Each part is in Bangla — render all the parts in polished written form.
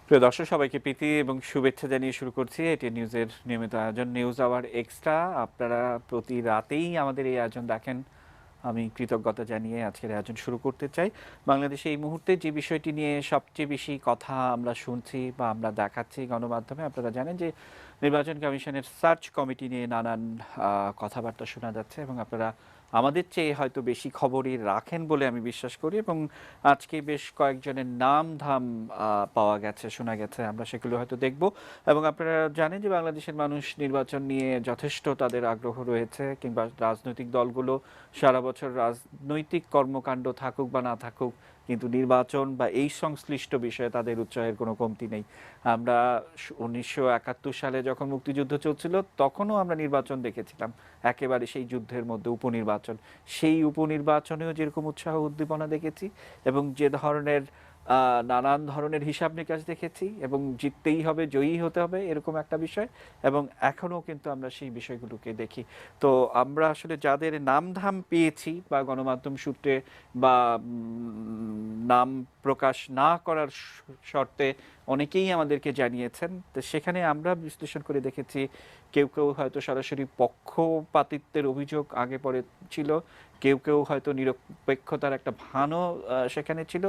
প্রিয় দর্শক, সবাইকে প্রীতি এবং শুভেচ্ছা জানিয়ে শুরু করছি এটি নিউজের নিয়মিত আয়োজন নিউজ আওয়ার এক্সট্রা। আপনারা প্রতি রাতেই আমাদের এই আয়োজন দেখেন। আমি কৃতজ্ঞতা জানিয়ে আজকের আয়োজন শুরু করতে চাই। বাংলাদেশে এই মুহূর্তে যে বিষয়টি নিয়ে সবচেয়ে বেশি কথা আমরা শুনছি বা আমরা দেখাচ্ছি গণমাধ্যমে, আপনারা জানেন যে নির্বাচন কমিশনের সার্চ কমিটি নিয়ে নানান কথাবার্তা শোনা যাচ্ছে এবং আপনারা আমাদের চেয়ে হয়তো বেশি খবরই রাখেন বলে আমি বিশ্বাস করি। এবং আজকে বেশ কয়েকজনের নাম ধাম পাওয়া গেছে, শোনা গেছে, আমরা সেগুলো হয়তো দেখব। এবং আপনারা জানেন যে বাংলাদেশের মানুষ নির্বাচন নিয়ে যথেষ্ট তাদের আগ্রহ রয়েছে, কিংবা রাজনৈতিক দলগুলো সারা বছর রাজনৈতিক কর্মকাণ্ড থাকুক বা না থাকুক, কিন্তু নির্বাচন বা এই সংশ্লিষ্ট বিষয়ে তাদের উৎসাহের কোনো কমতি নেই। আমরা 1971 সালে যখন মুক্তিযুদ্ধ চলছিল তখনও আমরা নির্বাচন দেখেছিলাম, একেবারে সেই যুদ্ধের মধ্যে উপনির্বাচন। সেই উপনির্বাচনেও যেরকম উৎসাহ উদ্দীপনা দেখেছি এবং যে ধরনের নানান ধরনের হিসাব নিকাশ দেখেছি, এবং জিততেই হবে, জয়ী হতে হবে, এরকম একটা বিষয়। এবং এখনও কিন্তু আমরা সেই বিষয়গুলোকে দেখি। তো আমরা আসলে যাদের নামধাম পেয়েছি বা গণমাধ্যম সূত্রে বা নাম প্রকাশ না করার শর্তে অনেকেই আমাদেরকে জানিয়েছেন, তো সেখানে আমরা বিশ্লেষণ করে দেখেছি কেউ কেউ হয়তো সরাসরি পক্ষপাতিত্বের অভিযোগ আগে পরে ছিল, কেউ কেউ হয়তো নিরপেক্ষতার একটা ভানও সেখানে ছিল,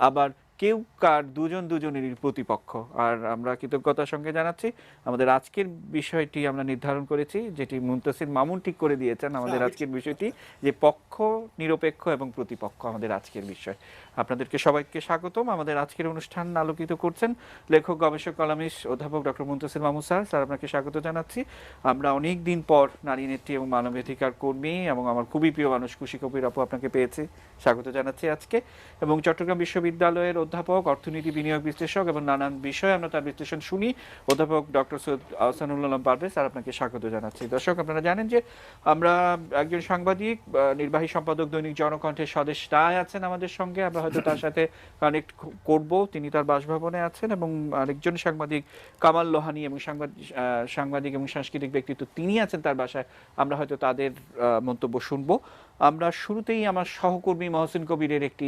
আবার কেউ কার দুজনেরই প্রতিপক্ষ। আর আমরা কৃতজ্ঞতার সঙ্গে জানাচ্ছি আমাদের আজকের বিষয়টি আমরা নির্ধারণ করেছি, যেটি মুনতাসির মামুন ঠিক করে দিয়েছেন আমাদের আজকের বিষয়টি, যে পক্ষ, নিরপেক্ষ এবং প্রতিপক্ষ আমাদের আজকের বিষয়। আপনাদেরকে সবাইকে স্বাগতম। আমাদের আজকের অনুষ্ঠান আলোকিত করছেন লেখক, গবেষক, কলামিস্ট অধ্যাপক ডক্টর মুনতাসির মামুন স্যার। আপনাকে স্বাগত জানাচ্ছি। আমরা অনেক দিন পর নারী নেত্রী এবং মানবাধিকার কর্মী এবং আমার খুবই প্রিয় মানুষ খুশি কবির আপু আপনাকে পেয়েছি, স্বাগত জানাচ্ছি আজকে। এবং চট্টগ্রাম বিশ্ববিদ্যালয়ের অধ্যাপক, অর্থনীতি বিনিয়োগ বিশ্লেষক এবং নানান বিষয়ে আমরা তার বিশ্লেষণ শুনি, অধ্যাপক ডক্টর সৈয়দ আহসানুল আলম পারভেজ স্যার, আপনাকে স্বাগত জানাচ্ছি। দর্শক, আপনারা জানেন যে আমরা একজন সাংবাদিক, নির্বাহী সম্পাদক দৈনিক জনকণ্ঠের স্বদেশ রায় আছেন আমাদের সঙ্গে, আমরা হয়তো তার সাথে কানেক্ট করব, তিনি তার বাসভবনে আছেন। এবং আরেকজন সাংবাদিক কামাল লোহানী এবং সাংবাদিক এবং সাংস্কৃতিক ব্যক্তিত্ব, তিনি আছেন তার বাসায়, আমরা হয়তো তাদের মন্তব্য শুনবো। আমরা শুরুতেই আমার সহকর্মী মহসিন কবিরের একটি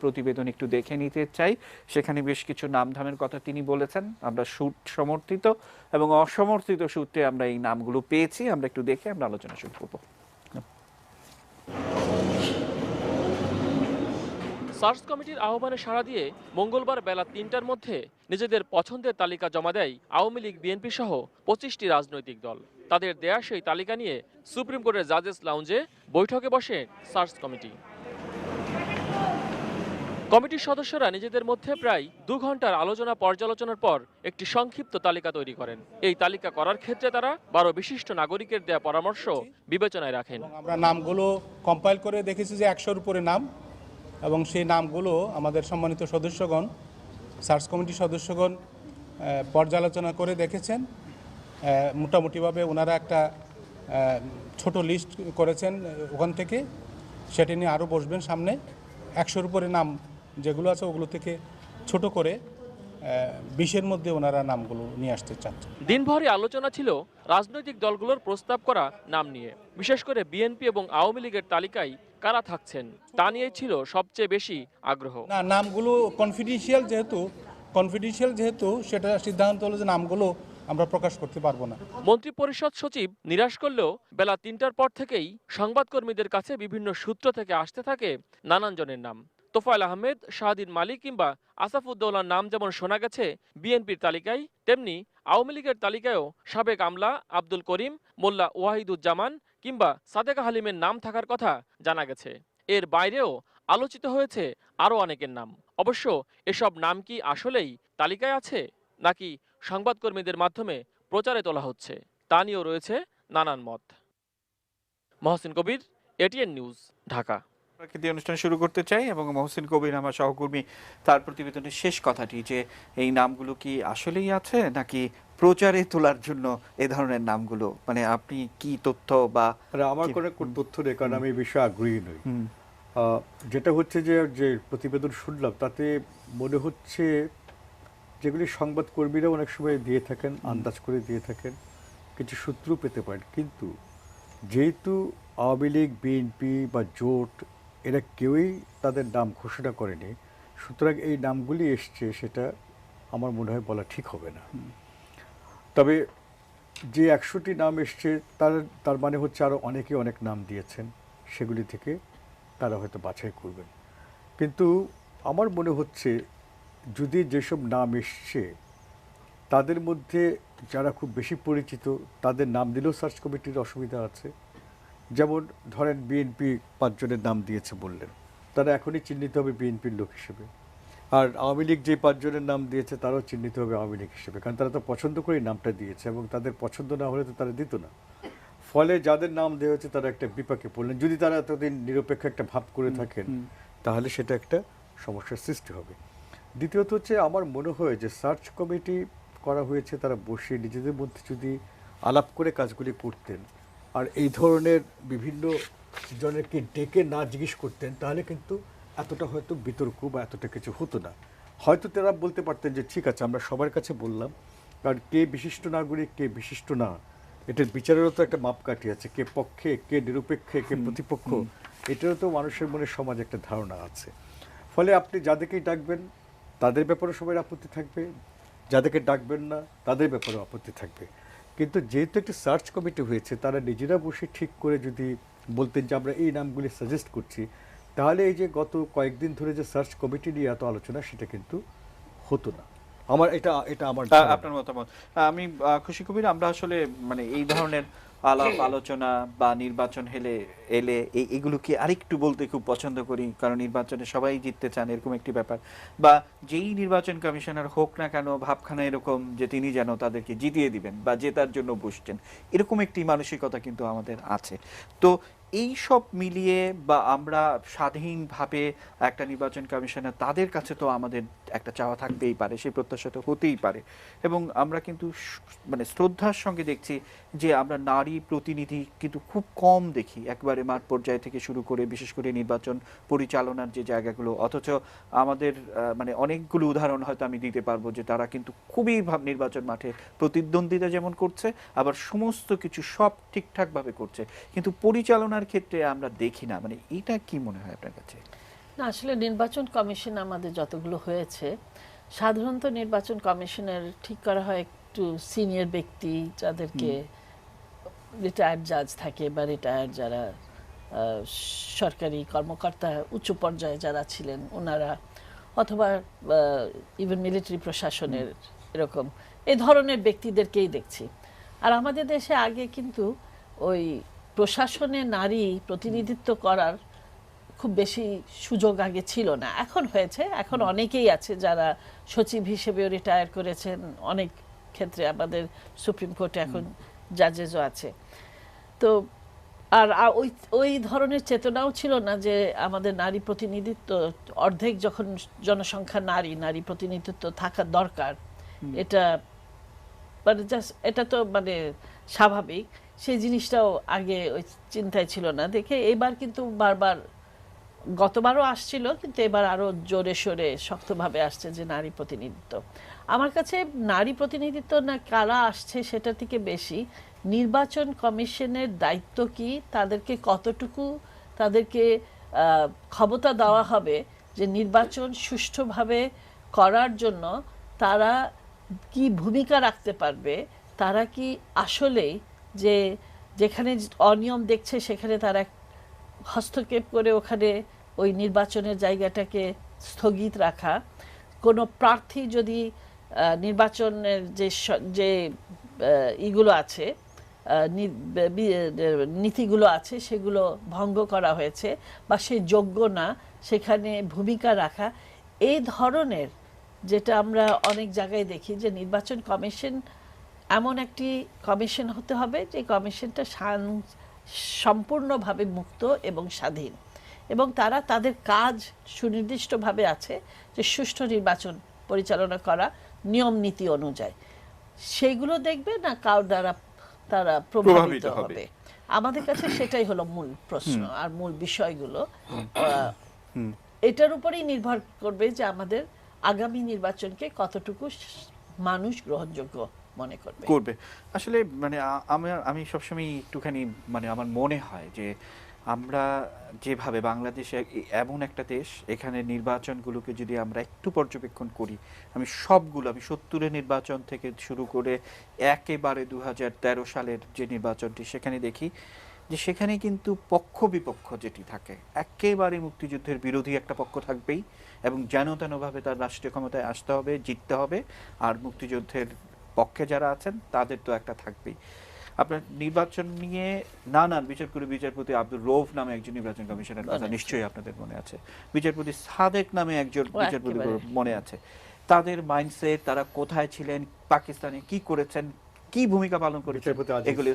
প্রতিবেদন একটু দেখে নিতে চাই। সেখানে বেশ কিছু নামধামের কথা তিনি বলেছেন, আমরা সমর্থিত এবং অসমর্থিত সূত্রে আমরা এই নামগুলো পেয়েছি। আমরা একটু দেখে আমরা আলোচনা শুরু করব। সার্চ কমিটির আহ্বানে সাড়া দিয়ে মঙ্গলবার বেলা ৩টার মধ্যে নিজেদের পছন্দের তালিকা জমা দেয় আওয়ামী লীগ, বিএনপি সহ ২৫টি রাজনৈতিক দল। তাদের দেয়া সেই তালিকা নিয়ে সুপ্রিম কোর্টের জাজেস লাউঞ্জে বৈঠকে বসে সার্চ কমিটি। কমিটির সদস্যরা নিজেদের মধ্যে প্রায় ২ ঘন্টার আলোচনা পর্যালোচনার পর একটি সংক্ষিপ্ত তালিকা তৈরি করেন। এই তালিকা করার ক্ষেত্রে তারা ১২ বিশিষ্ট নাগরিকের দেয়া পরামর্শ বিবেচনায় রাখেন। আমরা নামগুলো কম্পাইল করে দেখেছি যে ১০০-র উপরে নাম, এবং সেই নামগুলো আমাদের সম্মানিত সদস্যগণ, সার্চ কমিটির সদস্যগণ পর্যালোচনা করে দেখেছেন। মোটামুটিভাবে ওনারা একটা ছোট লিস্ট করেছেন ওখান থেকে, সেটা নিয়ে আরও বসবেন সামনে। ১০০-র উপরে নাম যেগুলো আছে ওগুলো থেকে ছোট করে ২০-এর মধ্যে ওনারা নামগুলো নিয়ে আসতে চাচ্ছেন। দিনভরই আলোচনা ছিল রাজনৈতিক দলগুলোর প্রস্তাব করা নাম নিয়ে। বিশেষ করে বিএনপি এবং আওয়ামী লীগের তালিকায় কারা থাকছেন তা নিয়েই ছিল সবচেয়ে বেশি আগ্রহ। না, নামগুলো কনফিডেন্সিয়াল যেহেতু সেটা সিদ্ধান্ত হলো যে নামগুলো আমরা প্রকাশ করতে পারবো না। মন্ত্রিপরিষদ সচিব নিরাশ করলেও বেলা ৩টার পর থেকেই সংবাদকর্মীদের কাছে বিভিন্ন সূত্র থেকে আসতে থাকে নানান জনের নাম। তোফায়েল আহমেদ, শাহদিন মালিক কিংবা আসাফুদ্দৌলার নাম যেমন শোনা গেছে বিএনপির তালিকায়, তেমনি আওয়ামী লীগের তালিকায়ও সাবেক আমলা আব্দুল করিম, মোল্লা ওয়াহিদুজ্জামান কিংবা সাদেকা হালিমের নাম থাকার কথা জানা গেছে। এর বাইরেও আলোচিত হয়েছে আরও অনেকের নাম। অবশ্য এসব নাম কি আসলেই তালিকায় আছে, নাকি সংবাদকর্মীদের মাধ্যমে প্রচারে তোলা হচ্ছে, তা নিয়েও রয়েছে নানান মত। মহসিন কবির, এটিএন নিউজ, ঢাকা। দিয়ে অনুষ্ঠান শুরু করতে চাই এবং মহসিন কবির আমার সহকর্মী, তার প্রতিবেদনের শেষ কথাটি যে এই নামগুলো কি আসলেই আছে নাকি প্রচারে তোলার জন্য এ ধরনের নামগুলো, মানে আপনি কি তথ্য বা আমার কোনো তথ্য নেই, কারণ আমি এই বিষয়ে আগ্রহী নই। যেটা হচ্ছে যে প্রতিবেদন শুনলাম তাতে মনে হচ্ছে যেগুলি সংবাদকর্মীরা অনেক সময় দিয়ে থাকেন, আন্দাজ করে দিয়ে থাকেন, কিছু সূত্র পেতে পারেন, কিন্তু যেহেতু আওয়ামী লীগ, বিএনপি বা জোট এরা কেউই তাদের নাম ঘোষণা করেনি, সুতরাং এই নামগুলি এসছে সেটা আমার মনে হয় বলা ঠিক হবে না। তবে যে 100টি নাম এসছে তার মানে হচ্ছে আরও অনেকে অনেক নাম দিয়েছেন, সেগুলি থেকে তারা হয়তো বাছাই করবেন। কিন্তু আমার মনে হচ্ছে যদি যেসব নাম এসছে তাদের মধ্যে যারা খুব বেশি পরিচিত তাদের নাম দিলেও সার্চ কমিটির অসুবিধা আছে। যেমন ধরেন বিএনপি 5 জনের নাম দিয়েছে বললেন, তারা এখনই চিহ্নিত হবে বিএনপির লোক হিসেবে। আর আওয়ামী লীগ যে 5 জনের নাম দিয়েছে তারাও চিহ্নিত হবে আওয়ামী লীগ হিসেবে, কারণ তারা তো পছন্দ করেই নামটা দিয়েছে এবং তাদের পছন্দ না হলে তো তারা দিত না। ফলে যাদের নাম দেওয়া হচ্ছে তারা একটা বিপাকে পড়লেন। যদি তারা এতদিন নিরপেক্ষ একটা ভাব করে থাকেন তাহলে সেটা একটা সমস্যার সৃষ্টি হবে। দ্বিতীয়ত হচ্ছে আমার মনে হয় যে সার্চ কমিটি করা হয়েছে, তারা বসে নিজেদের মধ্যে যদি আলাপ করে কাজগুলি করতেন আর এই ধরনের বিভিন্ন জনেরকে ডেকে না জিজ্ঞেস করতেন তাহলে কিন্তু এতটা হয়তো বিতর্ক বা এতটা কিছু হতো না। হয়তো তারা বলতে পারতেন যে ঠিক আছে আমরা সবার কাছে বললাম, কারণ কে বিশিষ্ট নাগরিক কে বিশিষ্ট না এটার বিচারেরও তো একটা মাপকাঠি আছে, কে পক্ষে কে নিরপেক্ষে কে প্রতিপক্ষ, এটারও তো মানুষের মনে সমাজে একটা ধারণা আছে। ফলে আপনি যাদেরকেই ডাকবেন তাদের ব্যাপারে সবার আপত্তি থাকবে, যাদেরকে ডাকবেন না তাদের ব্যাপারে আপত্তি থাকবে। কিন্তু যেহেতু একটি সার্চ কমিটি হয়েছে তারা নিজেরা বসে ঠিক করে যদি বলতেন যে আমরা এই নামগুলি সাজেস্ট করছি, তাহলে এই যে গত কয়েকদিন ধরে যে সার্চ কমিটি নিয়ে এত আলোচনা সেটা কিন্তু হতো না। আমার এটা আমার আপনার মতামত। আমি খুশি কবির, আমরা আসলে মানে এই ধরনের আলাপ আলোচনা বা নির্বাচন এলে এগুলোকে আরেকটু বলতে খুব পছন্দ করি, কারণ নির্বাচনে সবাই জিততে চান এরকম একটি ব্যাপার, বা যেই নির্বাচন কমিশনার হোক না কেন ভাবখানা এরকম যে তিনি যেন তাদেরকে জিতিয়ে দিবেন বা জেতার জন্য বসছেন, এরকম একটি মানসিকতা কিন্তু আমাদের আছে। তো এই সব মিলিয়ে বা আমরা স্বাধীনভাবে একটা নির্বাচন কমিশনার, তাদের কাছে তো আমাদের একটা চাওয়া থাকতেই পারে, সেই প্রত্যাশা তো হতেই পারে। এবং আমরা কিন্তু মানে শ্রদ্ধার সঙ্গে দেখছি যে আমরা নারী প্রতিনিধি কিন্তু খুব কম দেখি, একবারে মাঠ পর্যায় থেকে শুরু করে বিশেষ করে নির্বাচন পরিচালনার যে জায়গাগুলো। অথচ আমাদের মানে অনেকগুলো উদাহরণ হয়তো আমি দিতে পারবো যে তারা কিন্তু খুবই নির্বাচন মাঠে প্রতিদ্বন্দ্বিতা যেমন করছে, আবার সমস্ত কিছু সব ঠিকঠাকভাবে করছে, কিন্তু পরিচালনার ক্ষেত্রে আমরা দেখি না। মানে এটা কি মনে হয় আপনার কাছে? না, আসলে নির্বাচন কমিশন আমাদের যতগুলো হয়েছে, সাধারণত নির্বাচন কমিশনের ঠিক করা হয় একটু সিনিয়র ব্যক্তি, যাদেরকে রিটায়ার্ড জাজ থাকে বা রিটায়ার্ড যারা সরকারি কর্মকর্তা উচ্চ পর্যায়ে যারা ছিলেন ওনারা, অথবা ইভেন মিলিটারি প্রশাসনের এরকম এই ধরনের ব্যক্তিদেরকেই দেখছি। আর আমাদের দেশে আগে কিন্তু ওই প্রশাসনে নারী প্রতিনিধিত্ব করার খুব বেশি সুযোগ আগে ছিল না, এখন হয়েছে। এখন অনেকেই আছে যারা সচিব হিসেবেও রিটায়ার করেছেন, অনেক ক্ষেত্রে আমাদের সুপ্রিম কোর্টে এখন জাজেসও আছে। তো আর ওই ওই ধরনের চেতনাও ছিল না যে আমাদের নারী প্রতিনিধিত্ব, অর্ধেক যখন জনসংখ্যা নারী প্রতিনিধিত্ব থাকা দরকার, এটা মানে জাস্ট এটা তো মানে স্বাভাবিক, সেই জিনিসটাও আগে ওই চিন্তায় ছিল না দেখে এবার কিন্তু বারবার, গতবারও আসছিল কিন্তু এবার আরো জোরে সোরে শক্তভাবে আসছে যে নারী প্রতিনিধিত্ব। আমার কাছে নারী প্রতিনিধিত্ব না কারা আসছে সেটা থেকে বেশি নির্বাচন কমিশনের দায়িত্ব কি, তাদেরকে কতটুকু তাদেরকে ক্ষমতা দেওয়া হবে যে নির্বাচন সুষ্ঠুভাবে করার জন্য তারা কি ভূমিকা রাখতে পারবে, তারা কি আসলেই যে যেখানে অনিয়ম দেখছে সেখানে তারা হস্তক্ষেপ করে ওখানে ওই নির্বাচনের জায়গাটাকে স্থগিত রাখা, কোনো প্রার্থী যদি নির্বাচনের যে ইগুলো আছে নীতিগুলো আছে সেগুলো ভঙ্গ করা হয়েছে বা সে যোগ্য না, সেখানে ভূমিকা রাখা, এই ধরনের যেটা আমরা অনেক জায়গায় দেখি যে নির্বাচন কমিশন এমন একটি কমিশন হতে হবে যে কমিশনটা সম্পূর্ণভাবে মুক্ত এবং স্বাধীন, এবং তারা তাদের কাজ সুনির্দিষ্টভাবে আছে যে সুষ্ঠু নির্বাচন পরিচালনা করা নিয়ম নীতি অনুযায়ী, সেইগুলো দেখবে না কার দ্বারা তারা প্রভাবিত হবে। আমাদের কাছে সেটাই হলো মূল প্রশ্ন আর মূল বিষয়গুলো। এটার উপরেই নির্ভর করবে যে আমাদের আগামী নির্বাচনকে কতটুকু মানুষ গ্রহণযোগ্য মনে করবে। আসলে মানে আমি সবসময় একটুখানি মানে আমার মনে হয় যে আমরা যেভাবে বাংলাদেশে এমন একটা দেশ, এখানে নির্বাচনগুলোকে যদি আমরা একটু পর্যবেক্ষণ করি, আমি 70-এর নির্বাচন থেকে শুরু করে একেবারে 2013 সালের যে নির্বাচনটি, সেখানে দেখি যে সেখানে কিন্তু পক্ষ বিপক্ষ যেটি থাকে, একেবারে মুক্তিযুদ্ধের বিরোধী একটা পক্ষ থাকবেই এবং যেন তেনভাবে তার রাষ্ট্রীয় ক্ষমতায় আসতে হবে, জিততে হবে, আর মুক্তিযুদ্ধের পক্ষে যারা আছেন তাদের তো একটা থাকবেই। আপনার নির্বাচন নিয়ে নানান বিচারপতি আব্দুর রৌফ নামে একজন নির্বাচন কমিশনের কথা নিশ্চয়ই আপনাদের মনে আছে, বিচারপতি সাদেক নামে একজন বিচারপতি মনে আছে। তাদের মাইন্ডসেট, তারা কোথায় ছিলেন, পাকিস্তানে কি করেছেন, কি ভূমিকা পালন করেছেন, এগুলি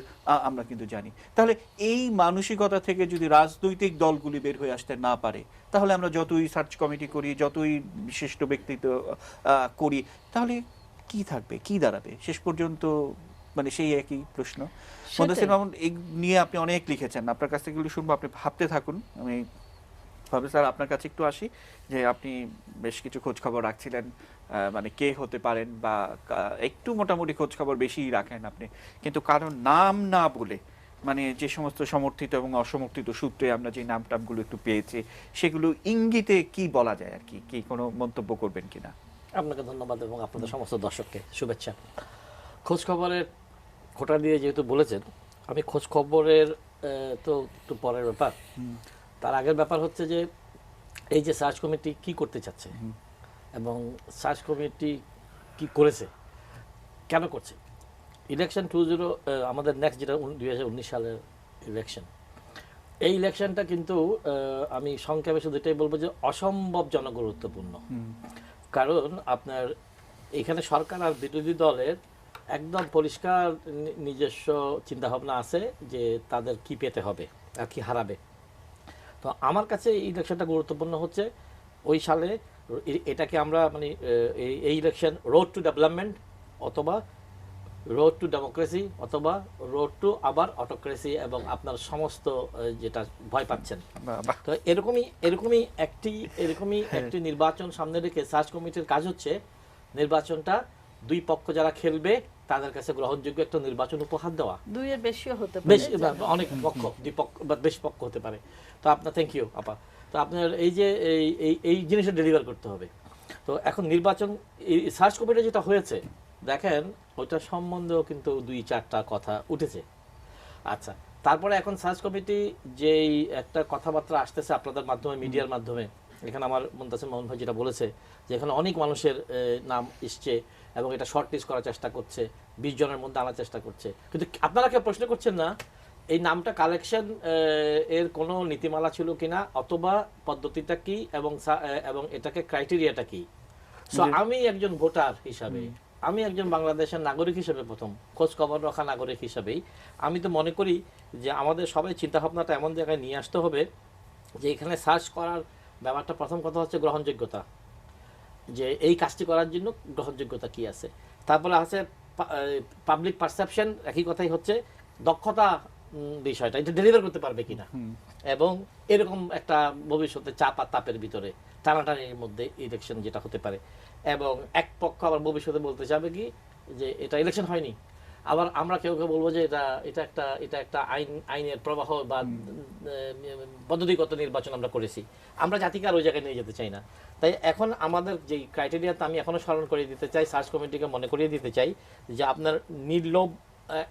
আমরা কিন্তু জানি। তাহলে এই মানসিকতা থেকে যদি রাজনৈতিক দলগুলি বের হয়ে আসতে না পারে, তাহলে আমরা যতই সার্চ কমিটি করি, যতই বিশিষ্ট ব্যক্তিত্ব করি, তাহলে কি থাকবে, কি দাঁড়াবে শেষ পর্যন্ত? মানে সেই একই প্রশ্ন। মুদাসসির মামুন, এই নিয়ে আপনি অনেক লিখেছেন, আপনার কাছ থেকে এগুলো শুনবো, আপনি ভাবতে থাকুন। আমি ভাবি স্যার আপনার কাছে একটু আসি, যে আপনি বেশ কিছু খোঁজ খবর রাখছিলেন, মানে কে হতে পারেন, বা একটু মোটামুটি খোঁজ খবর বেশি রাখেন আপনি, কিন্তু কারণ নাম না বলে, মানে যে সমস্ত সমর্থিত এবং অসমর্থিত সূত্রে আমরা যে নাম টামগুলো একটু পেয়েছি, সেগুলো ইঙ্গিতে কি বলা যায় আর কি, কি কোনো মন্তব্য করবেন কিনা? আপনাকে ধন্যবাদ এবং আপনাদের সমস্ত দর্শককে শুভেচ্ছা। খোঁজ খবরের খোঁটা দিয়ে যেহেতু বলেছেন, আমি খোঁজ খবরের তো একটু পরের ব্যাপার। তার আগের ব্যাপার হচ্ছে যে এই যে সার্চ কমিটি কি করতে চাচ্ছে এবং সার্চ কমিটি কি করেছে, কেন করছে। ইলেকশন 20 আমাদের নেক্সট যেটা 2019 সালের ইলেকশন, এই ইলেকশনটা কিন্তু আমি সংক্ষেপে শুধু এটাই বলবো যে অসম্ভব জনগুরুত্বপূর্ণ। কারণ আপনার এখানে সরকার আর বিরোধী দলের একদম পরিষ্কার নিজস্ব চিন্তাভাবনা আছে যে তাদের কি পেতে হবে আর কি হারাবে। তো আমার কাছে এই ইলেকশনটা গুরুত্বপূর্ণ হচ্ছে ওই সালে এটাকে আমরা মানে এই ইলেকশন রোড টু ডেভেলপমেন্ট অথবা রোড টু ডেমোক্রেসি অথবা রোড টু আবার অটোক্রেসি এবং আপনার সমস্ত যেটা ভয় পাচ্ছেন। তো এরকমই একটি নির্বাচন সামনে রেখে সার্চ কমিটির কাজ হচ্ছে নির্বাচনটা দুই পক্ষ যারা খেলবে তাদের কাছে গ্রহণযোগ্য একটা নির্বাচন উপহার দেওয়া। দুইয়ের বেশিও হতে পারে, বেশি অনেক পক্ষ, দুই পক্ষ বা বেশি পক্ষ হতে পারে। তো আপনার থ্যাংক ইউ আপা। তো আপনার এই যে এই জিনিসটা ডেলিভার করতে হবে। তো এখন নির্বাচন সার্চ কমিটি যেটা হয়েছে দেখেন, ওইটা সম্বন্ধেও কিন্তু 2-4টা কথা উঠেছে। আচ্ছা, তারপরে এখন সার্চ কমিটি যেই একটা কথাবার্তা আসতেছে আপনাদের মাধ্যমে, মিডিয়ার মাধ্যমে, এখানে আমার মুনতাসির মামুন ভাই যেটা বলেছে যে এখানে অনেক মানুষের নাম এসছে এবং এটা শর্ট লিস্ট করার চেষ্টা করছে, 20 জনের মধ্যে আনার চেষ্টা করছে। কিন্তু আপনারা কেউ প্রশ্ন করছেন না এই নামটা কালেকশন এর কোনো নীতিমালা ছিল কিনা, অথবা পদ্ধতিটা কি এবং এটাকে ক্রাইটেরিয়াটা কি। সো আমি একজন ভোটার হিসাবে, আমি একজন বাংলাদেশের নাগরিক হিসেবে, প্রথম খোঁজ খবর রাখা নাগরিক হিসাবেই আমি তো মনে করি যে আমাদের সবাই চিন্তাভাবনাটা এমন জায়গায় নিয়ে আসতে হবে যে এখানে সার্চ করার ব্যাপারটা প্রথম কথা হচ্ছে গ্রহণযোগ্যতা, যে এই কাজটি করার জন্য গ্রহণযোগ্যতা কি আছে। তারপরে আছে পাবলিক পারসেপশন, একই কথাই হচ্ছে দক্ষতা বিষয়টা, এটা ডেলিভার করতে পারবে কিনা, এবং এরকম একটা ভবিষ্যতে চাপ আর তাপের ভিতরে টানাটানির মধ্যে ইলেকশন যেটা হতে পারে। এবং এক পক্ষ আবার ভবিষ্যতে বলতে চাবে কি যে এটা ইলেকশন হয়নি, আবার আমরা কেউ কেউ বলবো যে এটা একটা আইনের প্রবাহ বা পদ্ধতিগত নির্বাচন আমরা করেছি। আমরা জাতিকে আর ওই জায়গায় নিয়ে যেতে চাই না। তাই এখন আমাদের যে ক্রাইটেরিয়াটা আমি এখনো স্মরণ করিয়ে দিতে চাই, সার্চ কমিটিকে মনে করিয়ে দিতে চাই যে আপনার নির্লোভ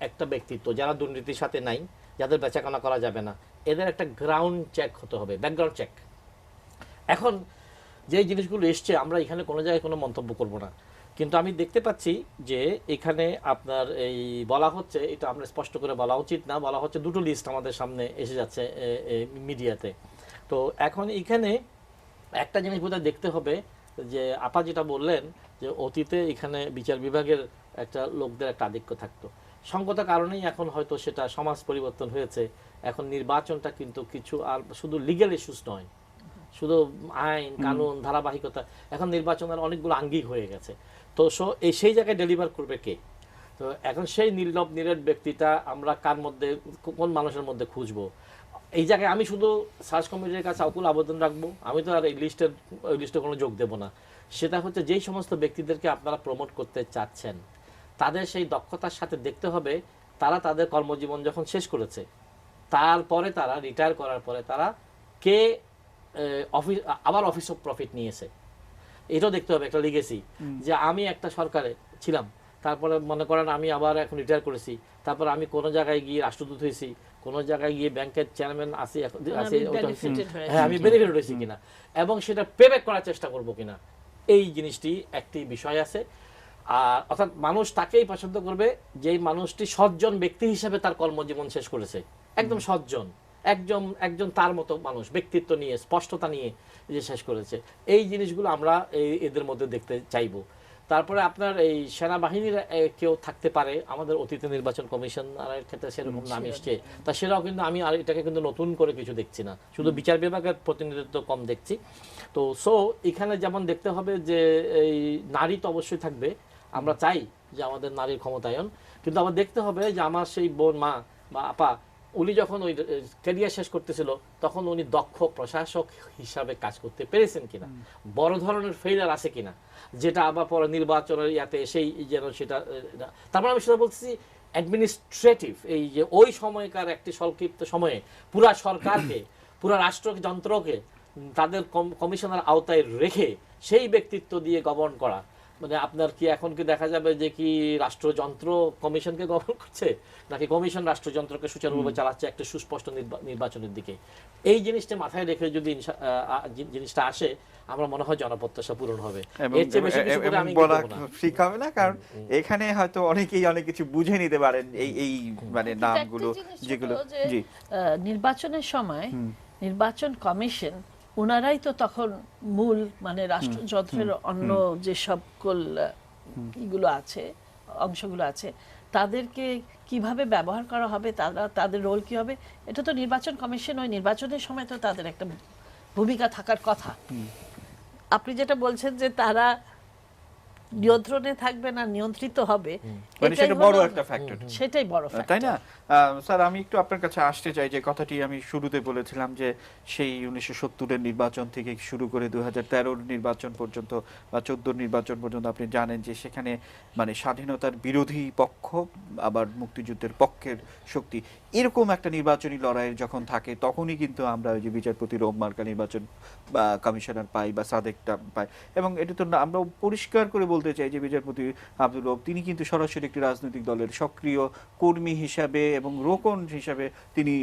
একটা ব্যক্তিত্ব, যারা দুর্নীতির সাথে নাই, যাদের বেচাকেনা করা যাবে না, এদের একটা গ্রাউন্ড চেক হতে হবে, ব্যাকগ্রাউন্ড চেক। এখন যে জিনিসগুলো এসছে আমরা এখানে কোনো জায়গায় কোনো মন্তব্য করব না, কিন্তু আমি দেখতে পাচ্ছি যে এখানে আপনার এই বলা হচ্ছে, এটা আমরা স্পষ্ট করে বলা উচিত না, বলা হচ্ছে দুটো লিস্ট আমাদের সামনে এসে যাচ্ছে মিডিয়াতে। তো এখন এখানে একটা জিনিস বোধহয় দেখতে হবে যে আপা যেটা বললেন যে অতীতে এখানে বিচার বিভাগের একটা লোকদের একটা আধিক্য থাকতো, সঙ্গত কারণেই এখন হয়তো সেটা সমাজ পরিবর্তন হয়েছে। এখন নির্বাচনটা কিন্তু কিছু আর শুধু লিগ্যাল ইস্যুস নয়, শুধু আইন কানুন ধারাবাহিকতা, এখন নির্বাচনের অনেকগুলো আঙ্গিক হয়ে গেছে। তো সেই জায়গায় ডেলিভার করবে কে? তো এখন সেই নির্লোভ নিরেট ব্যক্তিটা আমরা কার মধ্যে, কোন মানুষের মধ্যে খুঁজবো? এই জায়গায় আমি শুধু সার্চ কমিটির কাছে আকুল আবেদন রাখবো, আমি তো আর এই লিস্টে কোনো যোগ দেবো না। সেটা হচ্ছে যেই সমস্ত ব্যক্তিদেরকে আপনারা প্রমোট করতে চাচ্ছেন তাদের সেই দক্ষতার সাথে দেখতে হবে তারা তাদের কর্মজীবন যখন শেষ করেছে তারপরে তারা রিটায়ার করার পরে তারা কে অফিস আবার অফিস অফ প্রফিট নিয়েছে, এটাও দেখতে হবে একটা লিগেসি, যে আমি একটা সরকারে ছিলাম, তারপরে মনে করেন আমি আবার এখন রিটায়ার করেছি, তারপর আমি কোনো জায়গায় গিয়ে রাষ্ট্রদূত হয়েছি, কোনো জায়গায় গিয়ে ব্যাংকের চেয়ারম্যান আছি, হ্যাঁ আমি বেনিফিট হয়েছি কিনা, এবং সেটা পেব্যাক করার চেষ্টা করব কিনা, এই জিনিসটি একটি বিষয় আছে। আর অর্থাৎ মানুষ তাকেই পছন্দ করবে যেই মানুষটি সজ্জন ব্যক্তি হিসেবে তার কর্মজীবন শেষ করেছে, একদম সজ্জন, একজন তার মতো মানুষ, ব্যক্তিত্ব নিয়ে, স্পষ্টতা নিয়ে যে শেষ করেছে। এই জিনিসগুলো আমরা এদের মধ্যে দেখতে চাইবো। তারপরে আপনার এই সেনাবাহিনীর কেউ থাকতে পারে, আমাদের অতীতে নির্বাচন কমিশনের ক্ষেত্রে সেরকম নাম এসছে, তা সেটাও কিন্তু আমি আর এটাকে কিন্তু নতুন করে কিছু দেখছি না, শুধু বিচার বিভাগের প্রতিনিধিত্ব কম দেখছি। তো এখানে যেমন দেখতে হবে যে এই নারী তো অবশ্যই থাকবে, আমরা চাই যে আমাদের নারীর ক্ষমতায়ন, কিন্তু আবার দেখতে হবে যে আমার সেই বোন, মা বা আপা, উনি যখন ওই ক্যারিয়ার শেষ করতেছিল তখন উনি দক্ষ প্রশাসক হিসাবে কাজ করতে পেরেছেন কিনা, বড় ধরনের ফেইলার আছে কিনা, যেটা আবার পরে নির্বাচনের ইয়াতে এসেই যেন সেটা। তারপর আমি সেটা বলছি অ্যাডমিনিস্ট্রেটিভ, এই যে ওই সময়কার একটি সংক্ষিপ্ত সময়ে পুরা সরকারকে, পুরা রাষ্ট্রযন্ত্রকে তাদের কমিশনার আওতায় রেখে সেই ব্যক্তিত্ব দিয়ে গভর্ন করা, মানে আপনার কি এখন কি দেখা যাবে যে কি রাষ্ট্রযন্ত্র কমিশনকে গভর্ন করছে, নাকি কমিশন রাষ্ট্রযন্ত্রকে সুচারুভাবে চালাচ্ছে একটা সুস্পষ্ট নির্বাচনের দিকে? এই জিনিসটা মাথায় রেখে যদি জিনিসটা আসে, আমার মনে হয় জনপ্রত্যাশা পূরণ হবে। এর চেয়ে বেশি কিছু করে আমি বলা ঠিক হবে না, কারণ এখানে হয়তো অনেকেই অনেক কিছু বুঝে নিতে পারেন এই মানে নামগুলো যেগুলো। জি, নির্বাচনের সময় নির্বাচন কমিশন ওনারাই তো তখন মূল, মানে রাষ্ট্রযন্ত্রের অন্য যে সকল ইগুলো আছে, অংশগুলো আছে, তাদেরকে কিভাবে ব্যবহার করা হবে, তাদের রোল কি হবে, এটা তো নির্বাচন কমিশন ওই নির্বাচনের সময় তো তাদের একটা ভূমিকা থাকার কথা। আপনি যেটা বলছেন যে তারা নিয়ন্ত্রণে থাকবে না, নিয়ন্ত্রিত হবে, মানে সেটা বড় একটা ফ্যাক্টর, সেটাই বড় ফ্যাক্টর, তাই না? স্যার, আমি একটু আপনার কাছে আসতে চাই যে কথাটি আমি শুরুতে বলেছিলাম যে সেই 1970-এর নির্বাচন থেকে শুরু করে 2013-র নির্বাচন পর্যন্ত বা 14-র নির্বাচন পর্যন্ত আপনি জানেন যে সেখানে মানে স্বাধীনতার বিরোধী পক্ষ আবার মুক্তিযুদ্ধের পক্ষের শক্তি, এরকম একটা নির্বাচনী লড়াইয়ের যখন থাকে তখনই কিন্তু আমরা ওই যে বিচারপতি রৌফ মার্কা নির্বাচন বা কমিশনার পাই বা সাদেকটা পাই। এবং এটা তো আমরা পরিষ্কার করে বলতে চাই যে বিচারপতি আব্দুল রৌফ তিনি কিন্তু সরাসরি একটি রাজনৈতিক দলের সক্রিয় কর্মী হিসাবে এবং রোকন হিসাবে তিনি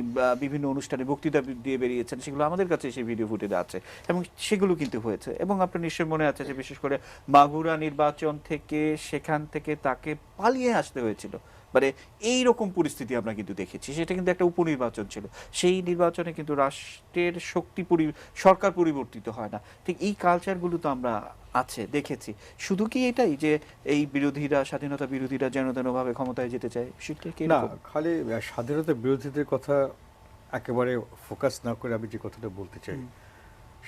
বিভিন্ন অনুষ্ঠানে বক্তৃতা দিয়ে বেরিয়েছেন, সেগুলো আমাদের কাছে সেই ভিডিও ফুটেজ আছে এবং সেগুলো কিন্তু হয়েছে। এবং আপনার নিশ্চয় মনে আছে যে বিশেষ করে মাগুরা নির্বাচন থেকে সেখান থেকে তাকে পালিয়ে আসতে হয়েছিল, মানে এইরকম পরিস্থিতি আমরা কিন্তু দেখেছি। সেটা কিন্তু একটা উপনির্বাচন ছিল, সেই নির্বাচনে কিন্তু রাষ্ট্রের শক্তি সরকার পরিবর্তিত হয় না। ঠিক এই কালচারগুলো তো আমরা আছে দেখেছি। শুধু কি এটাই যে এই বিরোধীরা, স্বাধীনতা বিরোধীরা যেন তেনভাবে ক্ষমতায় যেতে চায়? না, খালি স্বাধীনতা বিরোধীদের কথা একেবারে ফোকাস না করে আমি যে কথাটা বলতে চাই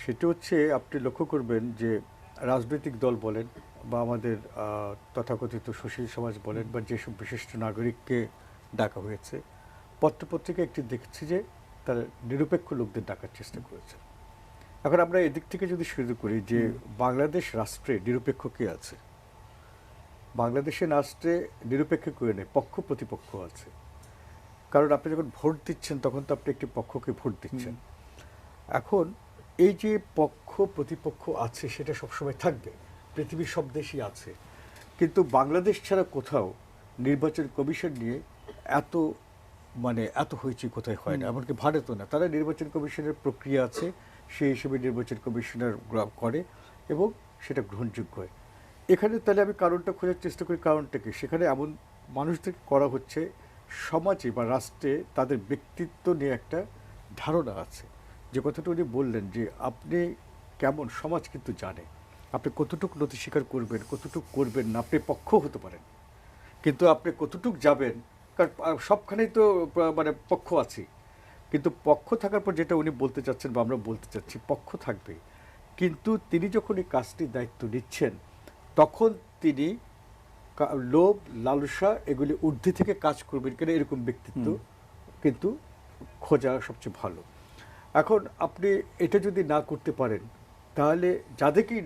সেটা হচ্ছে, আপনি লক্ষ্য করবেন যে রাজনৈতিক দল বলেন বা আমাদের তথাকথিত সুশীল সমাজ বলেন বা যেসব বিশিষ্ট নাগরিককে ডাকা হয়েছে, পত্রপত্রিকা একটি দেখছি যে তারা নিরপেক্ষ লোকদের ডাকার চেষ্টা করেছে। এখন আমরা এদিক থেকে যদি শুরু করি যে বাংলাদেশ রাষ্ট্রে নিরপেক্ষ কে আছে? বাংলাদেশের রাষ্ট্রে নিরপেক্ষ কেউ নেই, পক্ষ প্রতিপক্ষ আছে। কারণ আপনি যখন ভোট দিচ্ছেন তখন তো আপনি একটি পক্ষকে ভোট দিচ্ছেন। এখন এই যে পক্ষ প্রতিপক্ষ আছে সেটা সবসময় থাকবে, পৃথিবীর সব দেশই আছে, কিন্তু বাংলাদেশ ছাড়া কোথাও নির্বাচন কমিশন নিয়ে এত হয়েছে কোথায় হয় না, এমনকি ভারতও না। তারা নির্বাচন কমিশনের প্রক্রিয়া আছে, সেই হিসেবে নির্বাচন কমিশনার করে এবং সেটা গ্রহণযোগ্য হয়। এখানে তাহলে আমি কারণটা খোঁজার চেষ্টা করি, কারণটা কি? সেখানে এমন মানুষদেরকে করা হচ্ছে, সমাজে বা রাষ্ট্রে তাদের ব্যক্তিত্ব নিয়ে একটা ধারণা আছে। যে কথাটা উনি বললেন যে আপনি কেমন, সমাজ কিন্তু জানে আপনি কতটুকু নথি স্বীকার করবেন, কতটুকু করবেন না। আপনি পক্ষ হতে পারেন, কিন্তু আপনি কতটুকু যাবেন, কারণ সবখানেই তো পক্ষ আছে। কিন্তু পক্ষ থাকার পর যেটা উনি বলতে চাচ্ছেন বা আমরা বলতে চাচ্ছি, পক্ষ থাকবে, কিন্তু তিনি যখন এই কাজটির দায়িত্ব নিচ্ছেন তখন তিনি লোভ, লালসা এগুলি ঊর্ধ্বে থেকে কাজ করবেন কিনা এরকম ব্যক্তিত্ব কিন্তু খোঁজা সবচেয়ে ভালো। এখন আপনি এটা যদি না করতে পারেন তাহলে যাদেরকেই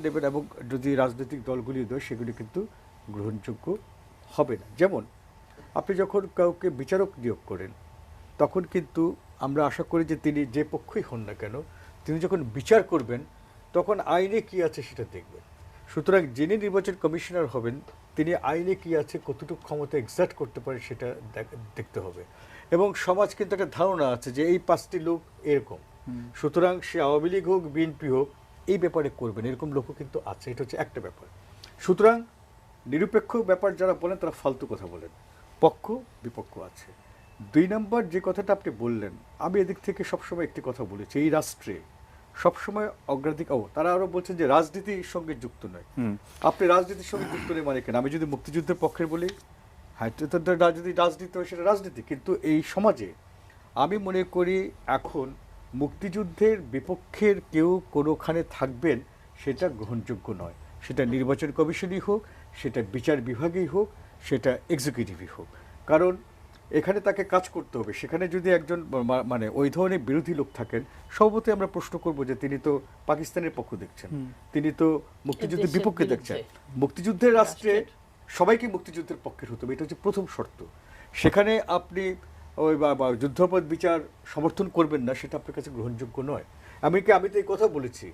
নেবেন এবং যদি রাজনৈতিক দলগুলি দেয় সেগুলি কিন্তু গ্রহণযোগ্য হবে না। যেমন আপনি যখন কাউকে বিচারক নিয়োগ করেন, তখন কিন্তু আমরা আশা করি যে তিনি যে পক্ষই হন না কেন, তিনি যখন বিচার করবেন তখন আইনে কি আছে সেটা দেখবেন। সুতরাং যিনি নির্বাচন কমিশনার হবেন তিনি আইনে কি আছে, কতটুকু ক্ষমতা এক্সার্ট করতে পারে সেটা দেখতে হবে। এবং সমাজ কিন্তু একটা ধারণা আছে যে এই 5টি লোক এরকম, সুতরাং সে আওয়ামী লীগ হোক বিএনপি হোক এই ব্যাপারে করবেন, এরকম লোকও কিন্তু আছে। এটা হচ্ছে একটা ব্যাপার। সুতরাং নিরপেক্ষ ব্যাপার যারা বলেন তারা ফালতু কথা বলেন, পক্ষ বিপক্ষ আছে। 2 নম্বর যে কথাটা আপনি বললেন, আমি এদিক থেকে সবসময় একটি কথা বলেছি, এই রাষ্ট্রে সবসময় অগ্রাধিকার, তারা আরো বলছেন যে রাজনীতির সঙ্গে যুক্ত নয়। আপনি রাজনীতির সঙ্গে যুক্ত নেই মানে কেন? আমি যদি মুক্তিযুদ্ধের পক্ষে বলি, হ্যাঁ যদি রাজনীতি হয় সেটা রাজনীতি, কিন্তু এই সমাজে আমি মনে করি এখন মুক্তিযুদ্ধের বিপক্ষের কেউ কোনোখানে থাকবেন সেটা গ্রহণযোগ্য নয়। সেটা নির্বাচন কমিশনই হোক, সেটা বিচার বিভাগেই হোক, সেটা এক্সিকিউটিভই হোক, কারণ এখানে তাকে কাজ করতে হবে। সেখানে যদি একজন মানে ওই ধরনের বিরোধী লোক থাকেন, সর্বতই আমরা প্রশ্ন করব যে তিনি তো পাকিস্তানের পক্ষ দেখছেন, তিনি তো মুক্তিযুদ্ধের বিপক্ষে দেখছেন। মুক্তিযুদ্ধের রাষ্ট্রে সবাইকে মুক্তিযুদ্ধের পক্ষের হতে হবে, এটা হচ্ছে প্রথম শর্ত। সেখানে আপনি ওই বা যুদ্ধাপরাধ বিচার সমর্থন করবেন না, সেটা আপনার কাছে গ্রহণযোগ্য নয়। আমি তো এই কথা বলেছি,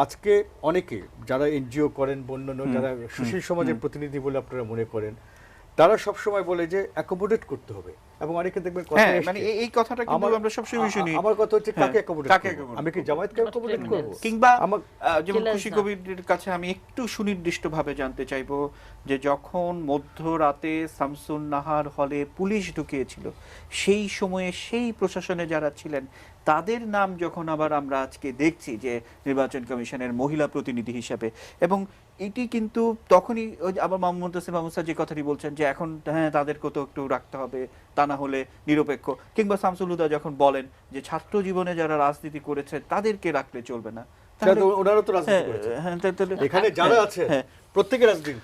আজকে অনেকে যারা এনজিও করেন, অন্যান্য যারা সুশীল সমাজের প্রতিনিধি বলে আপনারা মনে করেন, তারা সব সময় বলে যে অ্যাকোমোডেট করতে হবে, এবং অনেকে দেখবেন কথা মানে এই কথাটা কিন্তু আমরা সবসময় শুনি। আমার কথা হচ্ছে কাকে অ্যাকোমোডেট করব? আমি কি জামায়াতকে অ্যাকোমোডেট করব? কিংবা যেমন খুশি কবিরের কাছে আমি একটু সুনির্দিষ্টভাবে জানতে চাইবো যে যখন মধ্যরাতে শামসুন নাহার হলে পুলিশ ঢুকিয়েছিল, সেই সময়ে সেই প্রশাসনে যারা ছিলেন তাদের নাম যখন আবার আমরা আজকে দেখছি যে নির্বাচন কমিশনের মহিলা প্রতিনিধি হিসেবে, এবং এটি কিন্তু তখনই আবার মোহাম্মদ হোসেন মাহমুদ যে কথাটি বলছেন যে এখন হ্যাঁ তাদেরকে তো একটু রাখতে হবে, তা না হলে নিরপেক্ষ, কিংবা শামসুল হুদা যখন বলেন যে ছাত্র জীবনে যারা রাজনীতি করেছে তাদেরকে রাখলে চলবে না। ওনারা তো রাজনীতি করেছে, এখানে যারা আছে প্রত্যেকে রাজনীতি।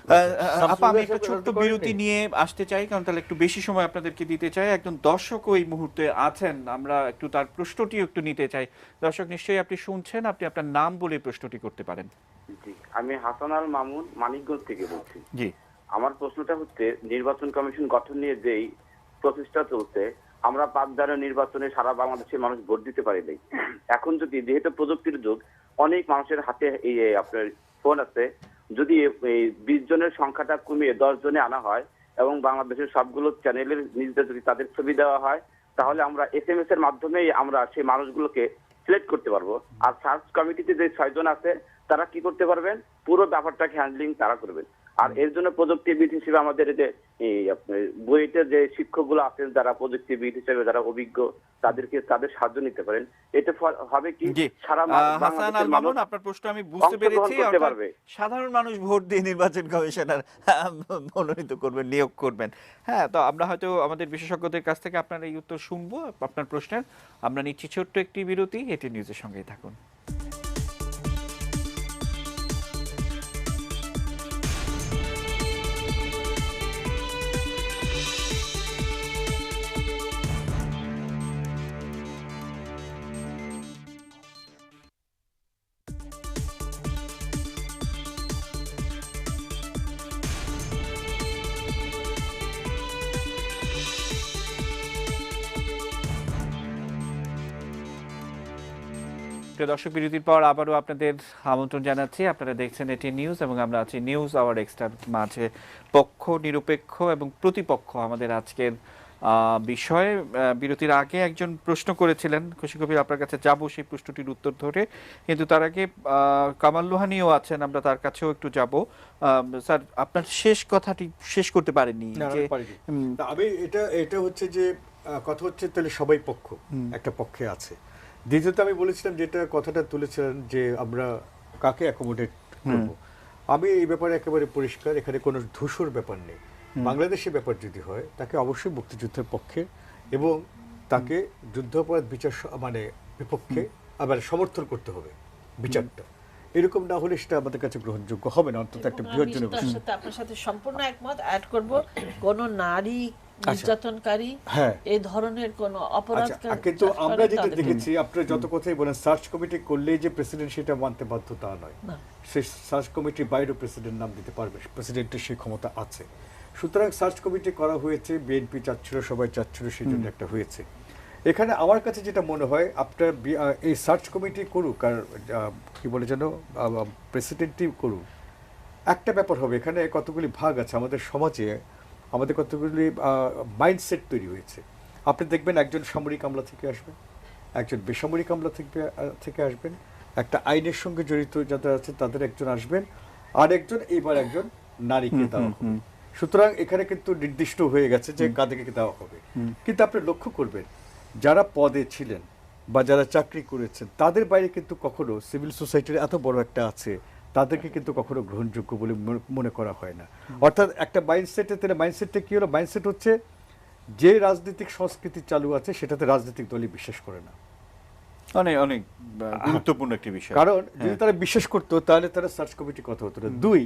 আপা আমি একটা ছোট্ট বিরতি নিয়ে আসতে চাই, কারণ তাহলে একটু বেশি সময় আপনাদেরকে দিতে চাই। একজন দর্শক এই মুহূর্তে আছেন, আমরা একটু তার প্রশ্নটিও একটু নিতে চাই। দর্শক নিশ্চয়ই আপনি শুনছেন, আপনি আপনার নাম বলে প্রশ্নটি করতে পারেন। জি, আমি হাসান আল মামুন মানিকগঞ্জ থেকে বলছি। জি, আমার প্রশ্নটা হচ্ছে নির্বাচন কমিশন গঠন নিয়ে যেই প্রচেষ্টা চলছে, আমরা 5 ধারা নির্বাচনে সারা বাংলাদেশের মানুষ ভোট দিতে পারি নাই। এখন যদি যেহেতু প্রযুক্তির যুগ, অনেক মানুষের হাতে এই আপনার ফোন আছে, যদি এই 20 জনের সংখ্যাটা কমিয়ে 10 জনে আনা হয় এবং বাংলাদেশের সবগুলো চ্যানেলের নিজেদের যদি তাদের ছবি দেওয়া হয়, তাহলে আমরা SMS এর মাধ্যমেই আমরা সেই মানুষগুলোকে সিলেক্ট করতে পারবো। আর সার্চ কমিটিতে যে 6 জন আছে তারা কি করতে পারবেন, পুরো ব্যাপারটাকে হ্যান্ডলিং তারা করবেন। আর এর জন্য প্রযুক্তিবিদ হিসেবে আমাদের যে বইতে যে শিক্ষকগুলো আছেন যারা প্রযুক্তিবিদ হিসেবে যারা অভিজ্ঞ, তাদের সাহায্য নিতে পারেন। এতে হবে কি সারা হাসান আল মামুন আপনার প্রশ্ন আমি বুঝতে পেরেছি। সাধারণ মানুষ ভোট দিয়ে নির্বাচন কমিশনার মনোনীত করবেন, নিয়োগ করবেন। হ্যাঁ, তো আমরা হয়তো আমাদের বিশেষজ্ঞদের কাছ থেকে আপনার এই উত্তর শুনবো আপনার প্রশ্নের। আমরা নিচ্ছি ছোট্ট একটি বিরতি, এটি নিউজের সঙ্গেই থাকুন। দর্শক, বিরতির পর আবারও আপনাদের আমন্ত্রণ জানাচ্ছি। আপনারা দেখছেন এটি নিউজ এবং আমরা আছি নিউজ আওয়ার এক্সট্রার মাঝে। পক্ষ নিরপেক্ষ এবং প্রতিপক্ষ আমাদের আজকের বিষয়ে। বিরতির আগে একজন প্রশ্ন করেছিলেন, খুশি কবির আপনার কাছে যাব সেই প্রশ্নটির উত্তর ধরে, কিন্তু তার আগে কামাল লোহানিও আছেন, আমরা তার কাছেও একটু যাব। স্যার, আপনার শেষ কথাটি শেষ করতে পারেননি। আমি এটা হচ্ছে যে কথা হচ্ছে তাহলে সবাই পক্ষ একটা পক্ষে আছে। দ্বিতীয়ত আমি বলেছিলাম যেটা কথাটা তুলেছিলেন যে আমরা কাকে অ্যাকোমোডেট করব, আমি এই ব্যাপারে একেবারে পরিষ্কার, এখানে কোনো ধূসর ব্যাপার নেই। বাংলাদেশের ব্যাপার যদি হয় তাকে অবশ্যই মুক্তিযুদ্ধের পক্ষে এবং তাকে যুদ্ধাপরাধ বিচার মানে বিপক্ষে আবার সমর্থন করতে হবে বিচারটা। এরকম না হলে সেটা আমাদের কাছে গ্রহণযোগ্য হবে না, অন্তত একটা বৃহৎ জনগোষ্ঠী। আপনার সাথে সম্পূর্ণ একমত। অ্যাড করব, কোন নারী নির্যাতনকারী এই ধরনের কোন অপরাধ, কিন্তু আমরা যেটা দেখেছি, আপনারা যত কথাই বলেন সার্চ কমিটি করলেই যে প্রেসিডেন্ট সেটা মানতে বাধ্য তা নয়। সেই সার্চ কমিটির বাইরেও প্রেসিডেন্ট নাম দিতে পারবে, প্রেসিডেন্টের সেই ক্ষমতা আছে। সুতরাং সার্চ কমিটি করা হয়েছে, বিএনপি চাচ্ছিল, সবাই চাচ্ছিল, সেই জন্য একটা হয়েছে। এখানে আমার কাছে যেটা মনে হয় আপনার এই সার্চ কমিটি করুক আর কি বলে যেন প্রেসিডেন্টই করুক, একটা ব্যাপার হবে, এখানে কতগুলি ভাগ আছে আমাদের সমাজে, আমাদের কতগুলি মাইন্ডসেট তৈরি হয়েছে। আপনি দেখবেন একজন সামরিক আমলা থেকে আসবেন, একজন বেসামরিক আমলা থেকে আসবেন, একটা আইনের সঙ্গে জড়িত যারা আছে তাদের একজন আসবেন, আর একজন এইবার একজন নারীকে দেওয়া হবে। সুতরাং এখানে কিন্তু নির্দিষ্ট হয়ে গেছে যে কাদেরকে দেওয়া হবে। কিন্তু আপনি লক্ষ্য করবেন যারা পদে ছিলেন বা যারা চাকরি করেছেন তাদের বাইরে কিন্তু কখনো সিভিল সোসাইটির এত বড় একটা আছে, তাদেরকে কিন্তু কখনো গ্রহণযোগ্য বলে মনে করা হয় না। অর্থাৎ একটা মাইন্ডসেটটা কি হলো, মাইন্ডসেট হচ্ছে যে রাজনৈতিক সংস্কৃতি চালু আছে সেটাতে রাজনৈতিক দলই বিশ্বাস করে না। অনেক অনেক গুরুত্বপূর্ণ একটি বিষয়, কারণ যদি তারা বিশ্বাস করতো তাহলে তারা সার্চ কমিটি কথা হতো না। দুই,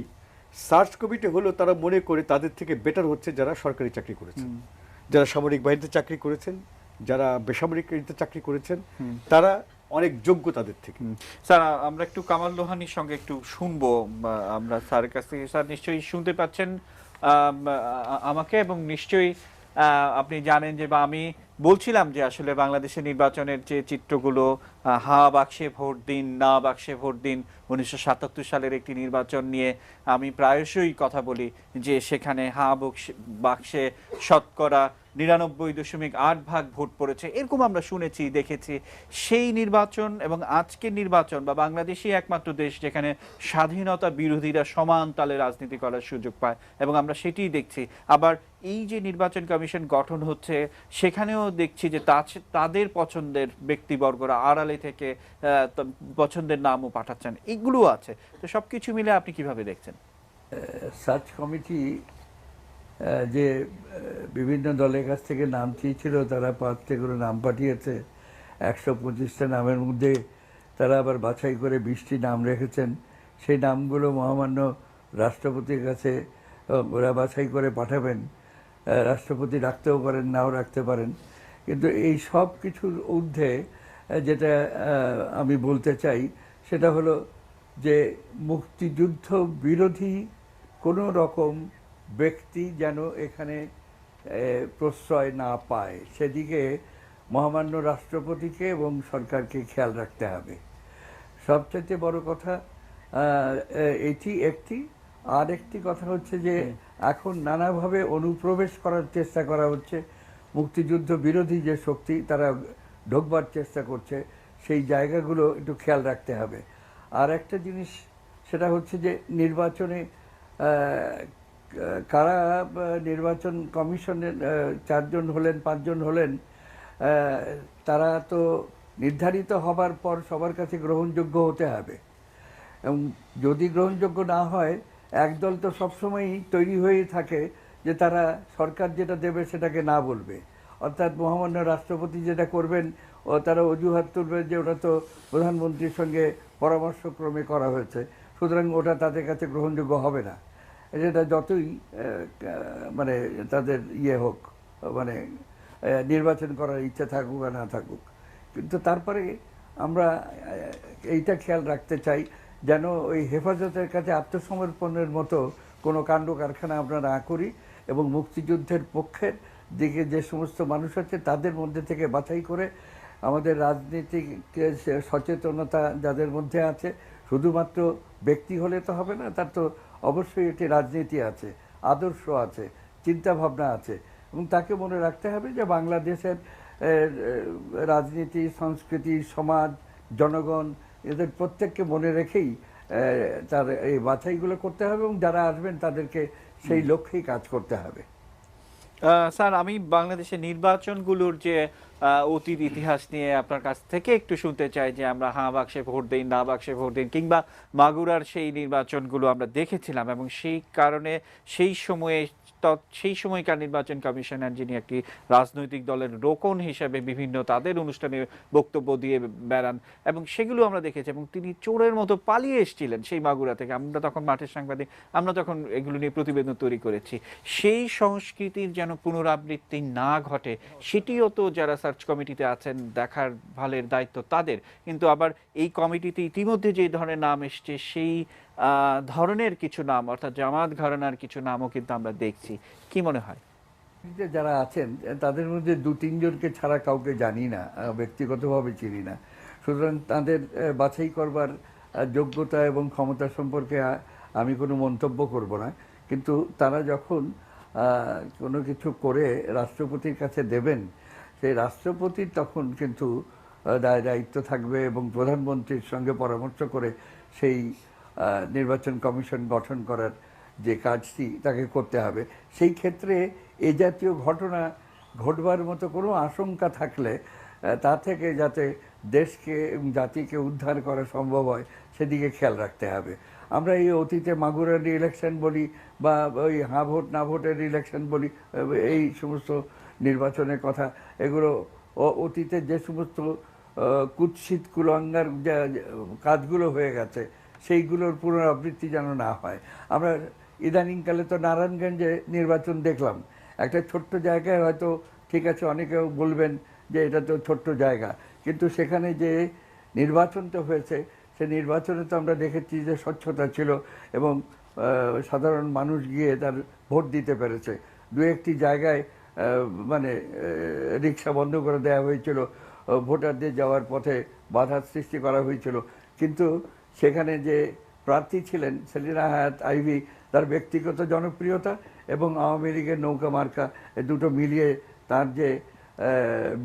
সার্চ কমিটি হলো তারা মনে করে তাদের থেকে বেটার হচ্ছে যারা সরকারি চাকরি করেছেন, যারা সামরিক বাহিনীতে চাকরি করেছেন, যারা বেসামরিক চাকরি করেছেন, তারা অনেক যোগ্য তাদের থেকে। স্যার আমরা একটু কামাল লোহানীর সঙ্গে একটু শুনবো, আমরা স্যারের কাছ থেকে। স্যার নিশ্চয়ই শুনতে পাচ্ছেন আমাকে, এবং নিশ্চয়ই আপনি জানেন যে, বা আমি বলছিলাম যে আসলে বাংলাদেশের নির্বাচনের যে চিত্রগুলো, হা বাক্সে ভোট দিন, না বাক্সে ভোট দিন, 1977 সালের একটি নির্বাচন নিয়ে আমি প্রায়শই কথা বলি যে সেখানে হা বাক্সে শতকরা 99.8% ভোট পড়েছে, এরকম আমরা শুনেছি, দেখেছি। সেই নির্বাচন এবং আজকের নির্বাচন, বা বাংলাদেশই একমাত্র দেশ যেখানে স্বাধীনতা বিরোধীরা সমান তালে রাজনীতি করার সুযোগ পায়, এবং আমরা সেটিই দেখছি। আবার এই যে নির্বাচন কমিশন গঠন হচ্ছে সেখানেও দেখছি যে তাদের পছন্দের ব্যক্তিবর্গরা আড়ালে থেকে পছন্দের নামও পাঠাচ্ছেন, এগুলো আছে। তো সবকিছু মিলে আপনি কিভাবে দেখছেন? সার্চ কমিটি যে বিভিন্ন দলের কাছ থেকে নাম চেয়েছিল, তারা 5টা করে নাম পাঠিয়েছে। 125টা নামের মধ্যে তারা আবার বাছাই করে 20টি নাম রেখেছেন। সেই নামগুলো মহামান্য রাষ্ট্রপতির কাছে ওরা বাছাই করে পাঠাবেন। রাষ্ট্রপতি রাখতেও পারেন, নাও রাখতে পারেন। কিন্তু এই সব কিছুর ঊর্ধ্বে যেটা আমি বলতে চাই সেটা হলো যে মুক্তিযুদ্ধ বিরোধী কোনো রকম ব্যক্তি যেন এখানে প্রশ্রয় না পায়, সেদিকে মহামান্য রাষ্ট্রপতিকে এবং সরকারকে খেয়াল রাখতে হবে। সবচেয়ে বড় কথা এটি একটি। আর একটি কথা হচ্ছে যে এখন নানাভাবে অনুপ্রবেশ করার চেষ্টা করা হচ্ছে, মুক্তিযুদ্ধ বিরোধী যে শক্তি তারা ঢোকবার চেষ্টা করছে, সেই জায়গাগুলো একটু খেয়াল রাখতে হবে। আর একটা জিনিস সেটা হচ্ছে যে নির্বাচনে কারা নির্বাচন কমিশনের 4 জন হলেন, 5 জন হলেন, তারা তো নির্ধারিত হবার পর সবার কাছে গ্রহণযোগ্য হতে হবে। এবং যদি গ্রহণযোগ্য না হয়, একদল তো সবসময়ই তৈরি হয়ে থাকে যে তারা সরকার যেটা দেবে সেটাকে না বলবে। অর্থাৎ মহামান্য রাষ্ট্রপতি যেটা করবেন তারা অজুহাত তুলবে যে ওটা তো প্রধানমন্ত্রীর সঙ্গে পরামর্শক্রমে করা হয়েছে, সুতরাং ওটা তাদের কাছে গ্রহণযোগ্য হবে না। এটা যতই মানে তাদের হোক, মানে নির্বাচন করার ইচ্ছা থাকুক আর না থাকুক। কিন্তু তারপরে আমরা এইটা খেয়াল রাখতে চাই যেন ওই হেফাজতের কাছে আত্মসমর্পণের মতো কোনো কাণ্ড কারখানা আমরা না করি, এবং মুক্তিযুদ্ধের পক্ষের দিকে যে সমস্ত মানুষ আছে তাদের মধ্যে থেকে বাছাই করে আমাদের রাজনীতিক সচেতনতা যাদের মধ্যে আছে, শুধুমাত্র ব্যক্তি হলে তো হবে না, তার তো অবশ্যই একটি রাজনীতি আছে, আদর্শ আছে, চিন্তাভাবনা আছে, এবং তাকে মনে রাখতে হবে যে বাংলাদেশের রাজনীতি, সংস্কৃতি, সমাজ, জনগণ এদের প্রত্যেককে মনে রেখেই তার এই বাছাইগুলো করতে হবে, এবং যারা আসবেন তাদেরকে সেই লক্ষ্যেই কাজ করতে হবে। স্যার আমি বাংলাদেশের নির্বাচনগুলোর যে অতীত ইতিহাস নিয়ে আপনার কাছ থেকে একটু শুনতে চাই, যে আমরা হ্যাঁ বাক্সে ভোট দিন, না বাক্সে ভোট দিন, কিংবা মাগুরার সেই নির্বাচনগুলো আমরা দেখেছিলাম, এবং সেই কারণে সেই সময়কার নির্বাচন কমিশনার যিনি একটি রাজনৈতিক দলের রোকন হিসেবে বিভিন্ন তাদের অনুষ্ঠানে বক্তব্য দিয়ে বেড়ান, এবং সেগুলো আমরা দেখেছি, এবং তিনি চোরের মতো পালিয়ে এসেছিলেন সেই মাগুরা থেকে। আমরা তখন মাঠের সাংবাদিক, আমরা তখন এগুলো নিয়ে প্রতিবেদন তৈরি করেছি। সেই সংস্কৃতির যেন পুনরাবৃত্তি না ঘটে, সেটিও তো যারা সার্চ কমিটিতে আছেন দেখার ভালের দায়িত্ব তাদের। কিন্তু আবার এই কমিটিতে ইতিমধ্যে যে ধরনের নাম এসছে, সেই ধরনের কিছু নাম, অর্থাৎ জামাত ঘরানার কিছু নামও কিন্তু আমরা দেখছি। কি মনে হয়? যে যারা আছেন তাদের মধ্যে 2-3 জনকে ছাড়া কাউকে জানি না, ব্যক্তিগতভাবে চিনি না। সুতরাং তাদের বাছাই করবার যোগ্যতা এবং ক্ষমতা সম্পর্কে আমি কোনো মন্তব্য করব না। কিন্তু তারা যখন কোনো কিছু করে রাষ্ট্রপতির কাছে দেবেন, সেই রাষ্ট্রপতির তখন কিন্তু দায়িত্ব থাকবে এবং প্রধানমন্ত্রীর সঙ্গে পরামর্শ করে সেই নির্বাচন কমিশন গঠন করার যে কাজটি তাকে করতে হবে। সেই ক্ষেত্রে এ জাতীয় ঘটনা ঘটবার মতো কোনো আশঙ্কা থাকলে তা থেকে যাতে দেশকে এবং জাতিকে উদ্ধার করা সম্ভব হয় সেদিকে খেয়াল রাখতে হবে। আমরা এই অতীতে মাগুরার ইলেকশন বলি বা ওই হা ভোট না ভোটের ইলেকশন বলি, এই সমস্ত নির্বাচনের কথা, এগুলো অতীতে যে সমস্ত কুৎসিত কুলাঙ্গার কাজগুলো হয়ে গেছে সেইগুলোর পুনরাবৃত্তি যেন না হয়। আমরা ইদানিংকালে তো নারায়ণগঞ্জে নির্বাচন দেখলাম, একটা ছোট্ট জায়গায় হয়তো ঠিক আছে, অনেকেও বলবেন যে এটা তো ছোট্ট জায়গা, কিন্তু সেখানে যে নির্বাচনটা হয়েছে সে নির্বাচনে তো আমরা দেখেছি যে স্বচ্ছতা ছিল এবং সাধারণ মানুষ গিয়ে তার ভোট দিতে পেরেছে। 2-1টি জায়গায় মানে রিক্সা বন্ধ করে দেওয়া হয়েছিল, ভোটারদের যাওয়ার পথে বাধার সৃষ্টি করা হয়েছিল, কিন্তু সেখানে যে প্রার্থী ছিলেন সেলিনা হায়াত আইভি, তার ব্যক্তিগত জনপ্রিয়তা এবং আওয়ামী লীগের নৌকা মার্কা দুটো মিলিয়ে তার যে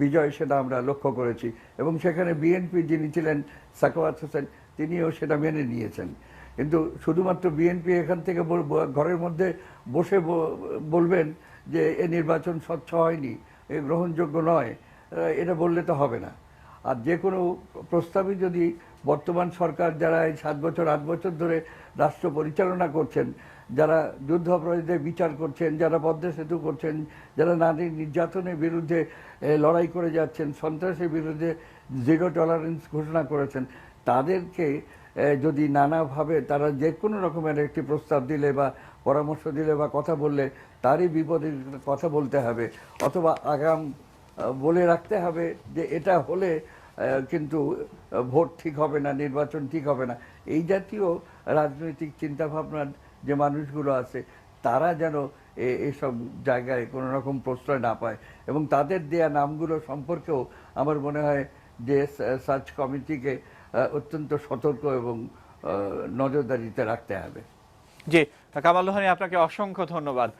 বিজয় সেটা আমরা লক্ষ্য করেছি। এবং সেখানে বিএনপি যিনি ছিলেন সাখাওয়াত হোসেন, তিনিও সেটা মেনে নিয়েছেন। কিন্তু শুধুমাত্র বিএনপি এখান থেকে ঘরের মধ্যে বসে বলবেন যে এ নির্বাচন স্বচ্ছ হয়নি, এ গ্রহণযোগ্য নয়, এটা বললে তো হবে না। আর যে কোনো প্রস্তাবই যদি বর্তমান সরকার যারা এই 7 বছর 8 বছর ধরে রাষ্ট্র পরিচালনা করছেন, যারা যুদ্ধাপরাধীদের বিচার করছেন, যারা পদ্মা সেতু করছেন, যারা নারী নির্যাতনের বিরুদ্ধে লড়াই করে যাচ্ছেন, সন্ত্রাসের বিরুদ্ধে 0 টলারেন্স ঘোষণা করেছেন, তাদেরকে যদি নানাভাবে তারা যে কোনো রকমের একটি প্রস্তাব দিলে বা পরামর্শ দিলে বা কথা বললে তারই বিপদে কথা বলতে হবে, অথবা আগাম বলে রাখতে হবে যে এটা হলে কিন্তু ভোট ঠিক হবে না, নির্বাচন ঠিক হবে না। এই জাতীয় রাজনৈতিক চিন্তাভাবনার যে মানুষগুলো আছে তারা যেন এসব জায়গায় কোনো রকম প্রশ্রয় না পায়, এবং তাদের দেয়া নামগুলো সম্পর্কেও আমার মনে হয় যে সার্চ কমিটিকে অত্যন্ত সতর্ক এবং নজরদারিতে রাখতে হবে। জি, কামাল লোহানী, আপনাকে অসংখ্য ধন্যবাদ।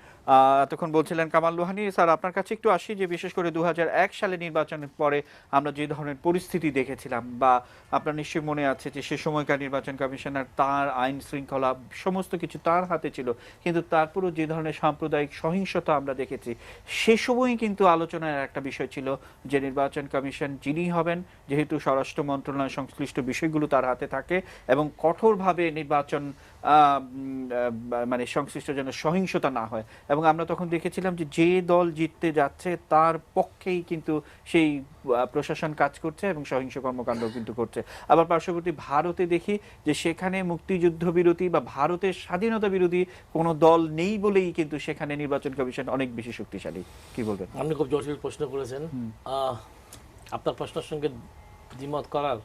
এতক্ষণ বলছিলেন কামাল লোহানী। স্যার, আপনার কাছে একটু আসি যে বিশেষ করে 2001 সালে নির্বাচনের পরে আমরা যে ধরনের পরিস্থিতি দেখেছিলাম, বা আপনার নিশ্চয়ই মনে আছে যে সে সময়কার নির্বাচন কমিশনার তার আইন শৃঙ্খলা সমস্ত কিছু তার হাতে ছিল, কিন্তু তারপরও যে ধরনের সাম্প্রদায়িক সহিংসতা আমরা দেখেছি, সে সময়ই কিন্তু আলোচনার একটা বিষয় ছিল যে নির্বাচন কমিশন যিনি হবেন, যেহেতু স্বরাষ্ট্র মন্ত্রণালয় সংশ্লিষ্ট বিষয়গুলো তার হাতে থাকে, এবং কঠোরভাবে নির্বাচন মানে সংশ্লিষ্ট যেন সহিংসতা না হয়। এবং আমরা তখন দেখেছিলাম যে দল জিততে যাচ্ছে তার পক্ষেই কিন্তু সেই প্রশাসন কাজ করছে এবং সহিংস কর্মকাণ্ড কিন্তু করছে। আবার পার্শ্ববর্তী ভারতে দেখি যে সেখানে মুক্তিযুদ্ধ বিরোধী বা ভারতের স্বাধীনতা বিরোধী কোনো দল নেই বলেই কিন্তু সেখানে নির্বাচন কমিশন অনেক বেশি শক্তিশালী। কি বলবেন? আপনি খুব জটিল প্রশ্ন করেছেন। আপনার প্রশ্নের সঙ্গে দ্বিমত করার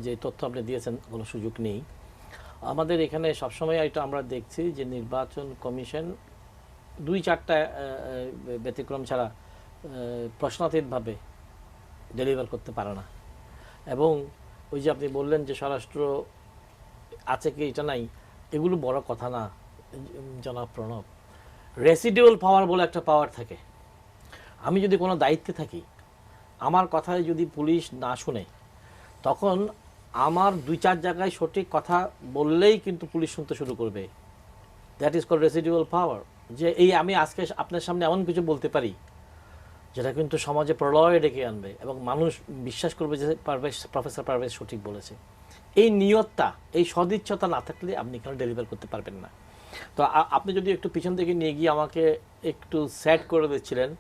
যে তথ্য আপনি দিয়েছেন কোনো সুযোগ নেই। আমাদের এখানে সবসময় এটা আমরা দেখছি যে নির্বাচন কমিশন 2-4টা ব্যতিক্রম ছাড়া প্রশ্নাতীতভাবে ডেলিভার করতে পারে না। এবং ওই যে আপনি বললেন যে স্বরাষ্ট্র আছে কি এটা নাই, এগুলো বড় কথা না জনাব প্রণব। রেসিডুয়াল পাওয়ার বলে একটা পাওয়ার থাকে। আমি যদি কোনো দায়িত্বে থাকি, আমার কথায় যদি পুলিশ না শুনে, তখন আমার 2-4 জায়গায় সঠিক কথা বললেই কিন্তু পুলিশ শুনতে শুরু করবে। দ্যাট ইজ কল্ড রেসিডুয়াল পাওয়ার। যে এই আমি আজকে আপনার সামনে এমন কিছু বলতে পারি যেটা কিন্তু সমাজে প্রলয় ডেকে আনবে এবং মানুষ বিশ্বাস করবে যে প্রফেসর পারভেজ সঠিক বলেছে। এই নিয়তটা, এই সদিচ্ছতা না থাকলে আপনি এখানে ডেলিভার করতে পারবেন না। তো আপনি যদি একটু পিছন থেকে নিয়ে গিয়ে আমাকে একটু স্যাড করে দিচ্ছিলেন,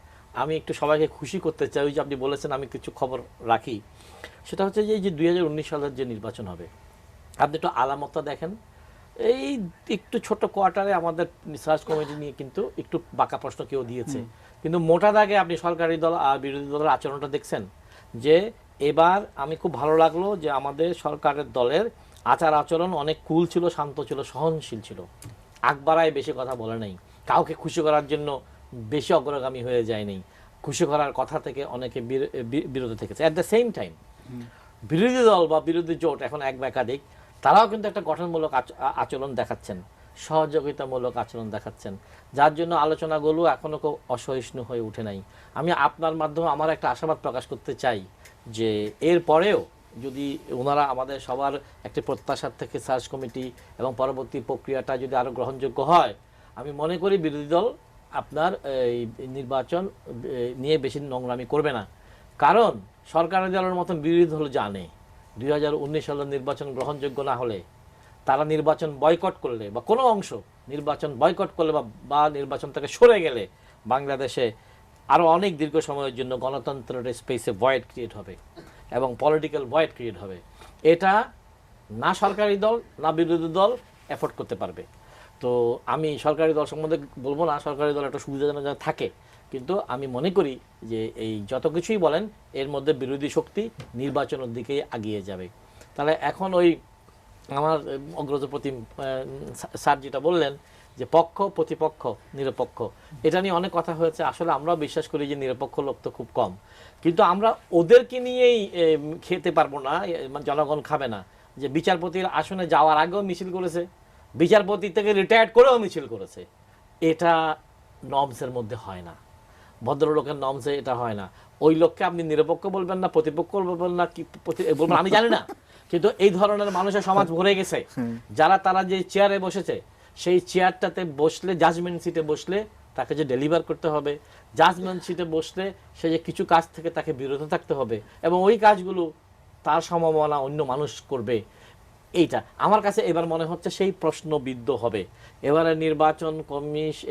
আমি একটু সবাইকে খুশি করতে চাই। ওই যে আপনি বলেছেন আমি কিছু খবর রাখি, সেটা হচ্ছে যে এই যে 2019 সালের যে নির্বাচন হবে, আপনি একটু আলামতটা দেখেন। এই একটু ছোট কোয়ার্টারে আমাদের সার্চ কমিটি নিয়ে কিন্তু একটু বাঁকা প্রশ্ন কেউ দিয়েছে, কিন্তু মোটা দাগে আপনি সরকারি দল আর বিরোধী দলের আচরণটা দেখছেন। যে এবার আমি খুব ভালো লাগলো যে আমাদের সরকারের দলের আচার আচরণ অনেক কুল ছিল, শান্ত ছিল, সহনশীল ছিল। আকবারায় বেশি কথা বলে নাই, কাউকে খুশি করার জন্য বেশি অগ্রগামী হয়ে যায়নি, খুশি করার কথা থেকে অনেকে বিরত থেকেছে। অ্যাট দ্য সেম টাইম বিরোধী দল বা বিরোধী জোট এখন এক বা একাধিক, তারাও কিন্তু একটা গঠনমূলক আচরণ দেখাচ্ছেন, সহযোগিতামূলক আচরণ দেখাচ্ছেন, যার জন্য আলোচনাগুলো এখনও খুব অসহিষ্ণু হয়ে উঠে নাই। আমি আপনার মাধ্যমে আমার একটা আশাবাদ প্রকাশ করতে চাই যে এর পরেও যদি ওনারা আমাদের সবার একটি প্রত্যাশার থেকে সার্চ কমিটি এবং পরবর্তী প্রক্রিয়াটা যদি আরও গ্রহণযোগ্য হয়, আমি মনে করি বিরোধী দল আপনার এই নির্বাচন নিয়ে বেশি নোংরামি করবে না। কারণ সরকারি দলের মতন বিরোধী দল জানে 2019 সালের নির্বাচন গ্রহণযোগ্য না হলে, তারা নির্বাচন বয়কট করলে বা কোনো অংশ নির্বাচন বয়কট করলে বা নির্বাচন থেকে সরে গেলে বাংলাদেশে আরও অনেক দীর্ঘ সময়ের জন্য গণতন্ত্রের স্পেসে ভয়েড ক্রিয়েট হবে এবং পলিটিক্যাল ভয়েড ক্রিয়েট হবে। এটা না সরকারি দল না বিরোধী দল এফোর্ড করতে পারবে। তো আমি সরকারি দল সম্বন্ধে বলবো না, সরকারি দল একটা সুবিধাজনক থাকে, কিন্তু আমি মনে করি যে এই যত কিছুই বলেন এর মধ্যে বিরোধী শক্তি নির্বাচনের দিকে এগিয়ে যাবে। তাহলে এখন ওই আমার অগ্রজ প্রতিম স্যার যেটা বললেন যে পক্ষ প্রতিপক্ষ নিরপেক্ষ, এটা নিয়ে অনেক কথা হয়েছে। আসলে আমরাও বিশ্বাস করি যে নিরপেক্ষ লোক তো খুব কম, কিন্তু আমরা ওদেরকে নিয়েই খেতে পারবো না, জনগণ খাবে না। যে বিচারপতির আসনে যাওয়ার আগেও মিছিল করেছে, বিচারপতি থেকে রিটায়ার্ড করেও মিছিল করেছে, এটা নর্মসের মধ্যে হয় না, ভদ্রলোকের নর্মসে এটা হয় না। ওই লোককে আপনি নিরপেক্ষ বলবেন না, প্রতিপক্ষ বলবেন না, কি বলবেন আমি জানি না, কিন্তু এই ধরনের মানুষের সমাজ ভরে গেছে। তারা যে চেয়ারে বসেছে সেই চেয়ারটাতে বসলে, জাজমেন্ট সিটে বসলে তাকে যে ডেলিভার করতে হবে, জাজমেন্ট সিটে বসলে সে যে কিছু কাজ থেকে তাকে বিরত থাকতে হবে এবং ওই কাজগুলো তার সম্ভাবনা অন্য মানুষ করবে, এইটা আমার কাছে এবার মনে হচ্ছে সেই প্রশ্নবিদ্ধ হবে। এবারে নির্বাচন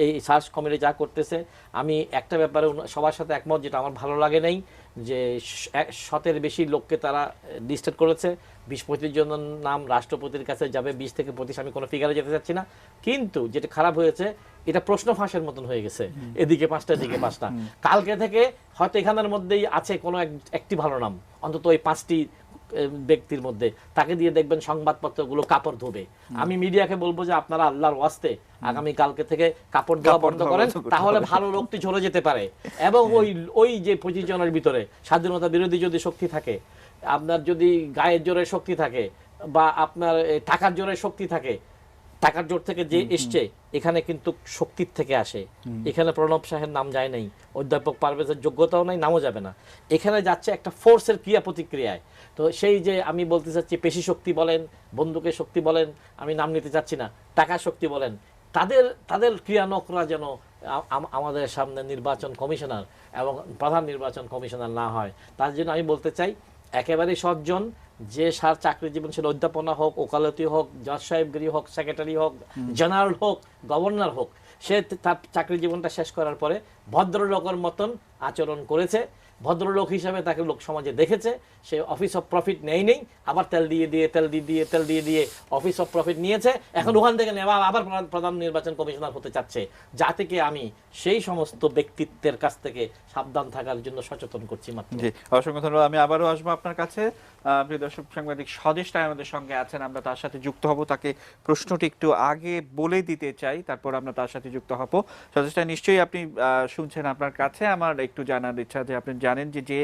এই সার্চ কমিটি যা করতেছে, আমি একটা ব্যাপারে সবার সাথে একমত, যেটা আমার ভালো লাগে নাই, যে 100-এর বেশি লোককে তারা লিস্টেড করেছে। 20-25 জনের নাম রাষ্ট্রপতির কাছে যাবে, 20 থেকে 25, আমি কোনো ফিগারে যেতে চাচ্ছি না। কিন্তু যেটা খারাপ হয়েছে, এটা প্রশ্ন ফাঁসের মতন হয়ে গেছে, এদিকে 5টা এদিকে 5টা। কালকে থেকে হয়তো এখানের মধ্যেই আছে কোনো একটি ভালো নাম, অন্তত ওই 5টি ব্যক্তির মধ্যে, তাকে দিয়ে দেখবেন সংবাদপত্রগুলো কাপড় ধোবে। আমি মিডিয়াকে বলবো যে আপনারা আল্লাহর ওয়াস্তে আগামী কালকে থেকে কাপড় ধোয়া বন্ধ করেন, তাহলে ভালো লোকটি ঝরে যেতে পারে। এবং ওই যে 25 জনের ভিতরে স্বাধীনতা বিরোধী যদি শক্তি থাকে, আপনার যদি গায়ের জোরে শক্তি থাকে বা আপনার টাকার জোরে শক্তি থাকে, টাকার জোর থেকে যে এসছে, এখানে কিন্তু শক্তির থেকে আসে। এখানে প্রণব শাহের নাম যায় নাই, অধ্যাপক পারভেজের যোগ্যতাও নাই, নামও যাবে না। এখানে যাচ্ছে একটা ফোর্সের ক্রিয়া প্রতিক্রিয়ায়। তো সেই যে আমি বলতে চাচ্ছি, পেশি শক্তি বলেন, বন্দুকের শক্তি বলেন, আমি নাম নিতে চাচ্ছি না, টাকার শক্তি বলেন, তাদের ক্রিয়ানকরা যেন আমাদের সামনে নির্বাচন কমিশনার এবং প্রধান নির্বাচন কমিশনার না হয়। তার জন্য আমি বলতে চাই, একেবারেই সজ্জন যে সার চাকরি জীবন, সেটা অধ্যাপনা হোক, ওকালতি হোক, জজ সাহেবগিরি হোক, সেক্রেটারি হোক, জেনারেল হোক, গভর্নর হোক, সে তার চাকরি জীবনটা শেষ করার পরে ভদ্রলোকের মতন আচরণ করেছে, ভদ্রলোক হিসাবে তাকে লোক সমাজে দেখেছে। সে অফিস অফ প্রফিট নেই, আবার তেল দিয়ে অফিস অফ প্রফিট নিয়েছে, এখন ওখান থেকে নেওয়া আবার প্রধান নির্বাচন কমিশনার হতে চাচ্ছে। যা থেকে আমি সেই সমস্ত ব্যক্তিত্বের কাছ থেকে সাবধান থাকার জন্য সচেতন করছি মাত্র। জি, অসংখ্য ধন্যবাদ। আমি আবারও আসবো আপনার কাছে। প্রিয় দর্শক, সাংবাদিক স্বদেশ টাইম আমাদের সঙ্গে আছেন, আমরা তার সাথে যুক্ত হব। তাকে প্রশ্নটি একটু আগে বলে দিতে চাই, তারপর আমরা তার সাথে যুক্ত হব। স্বদেশ টাইম নিশ্চয়ই আপনি শুনছেন, আপনার কাছে আমার একটু জানার ইচ্ছা যে আপনি জানেন যে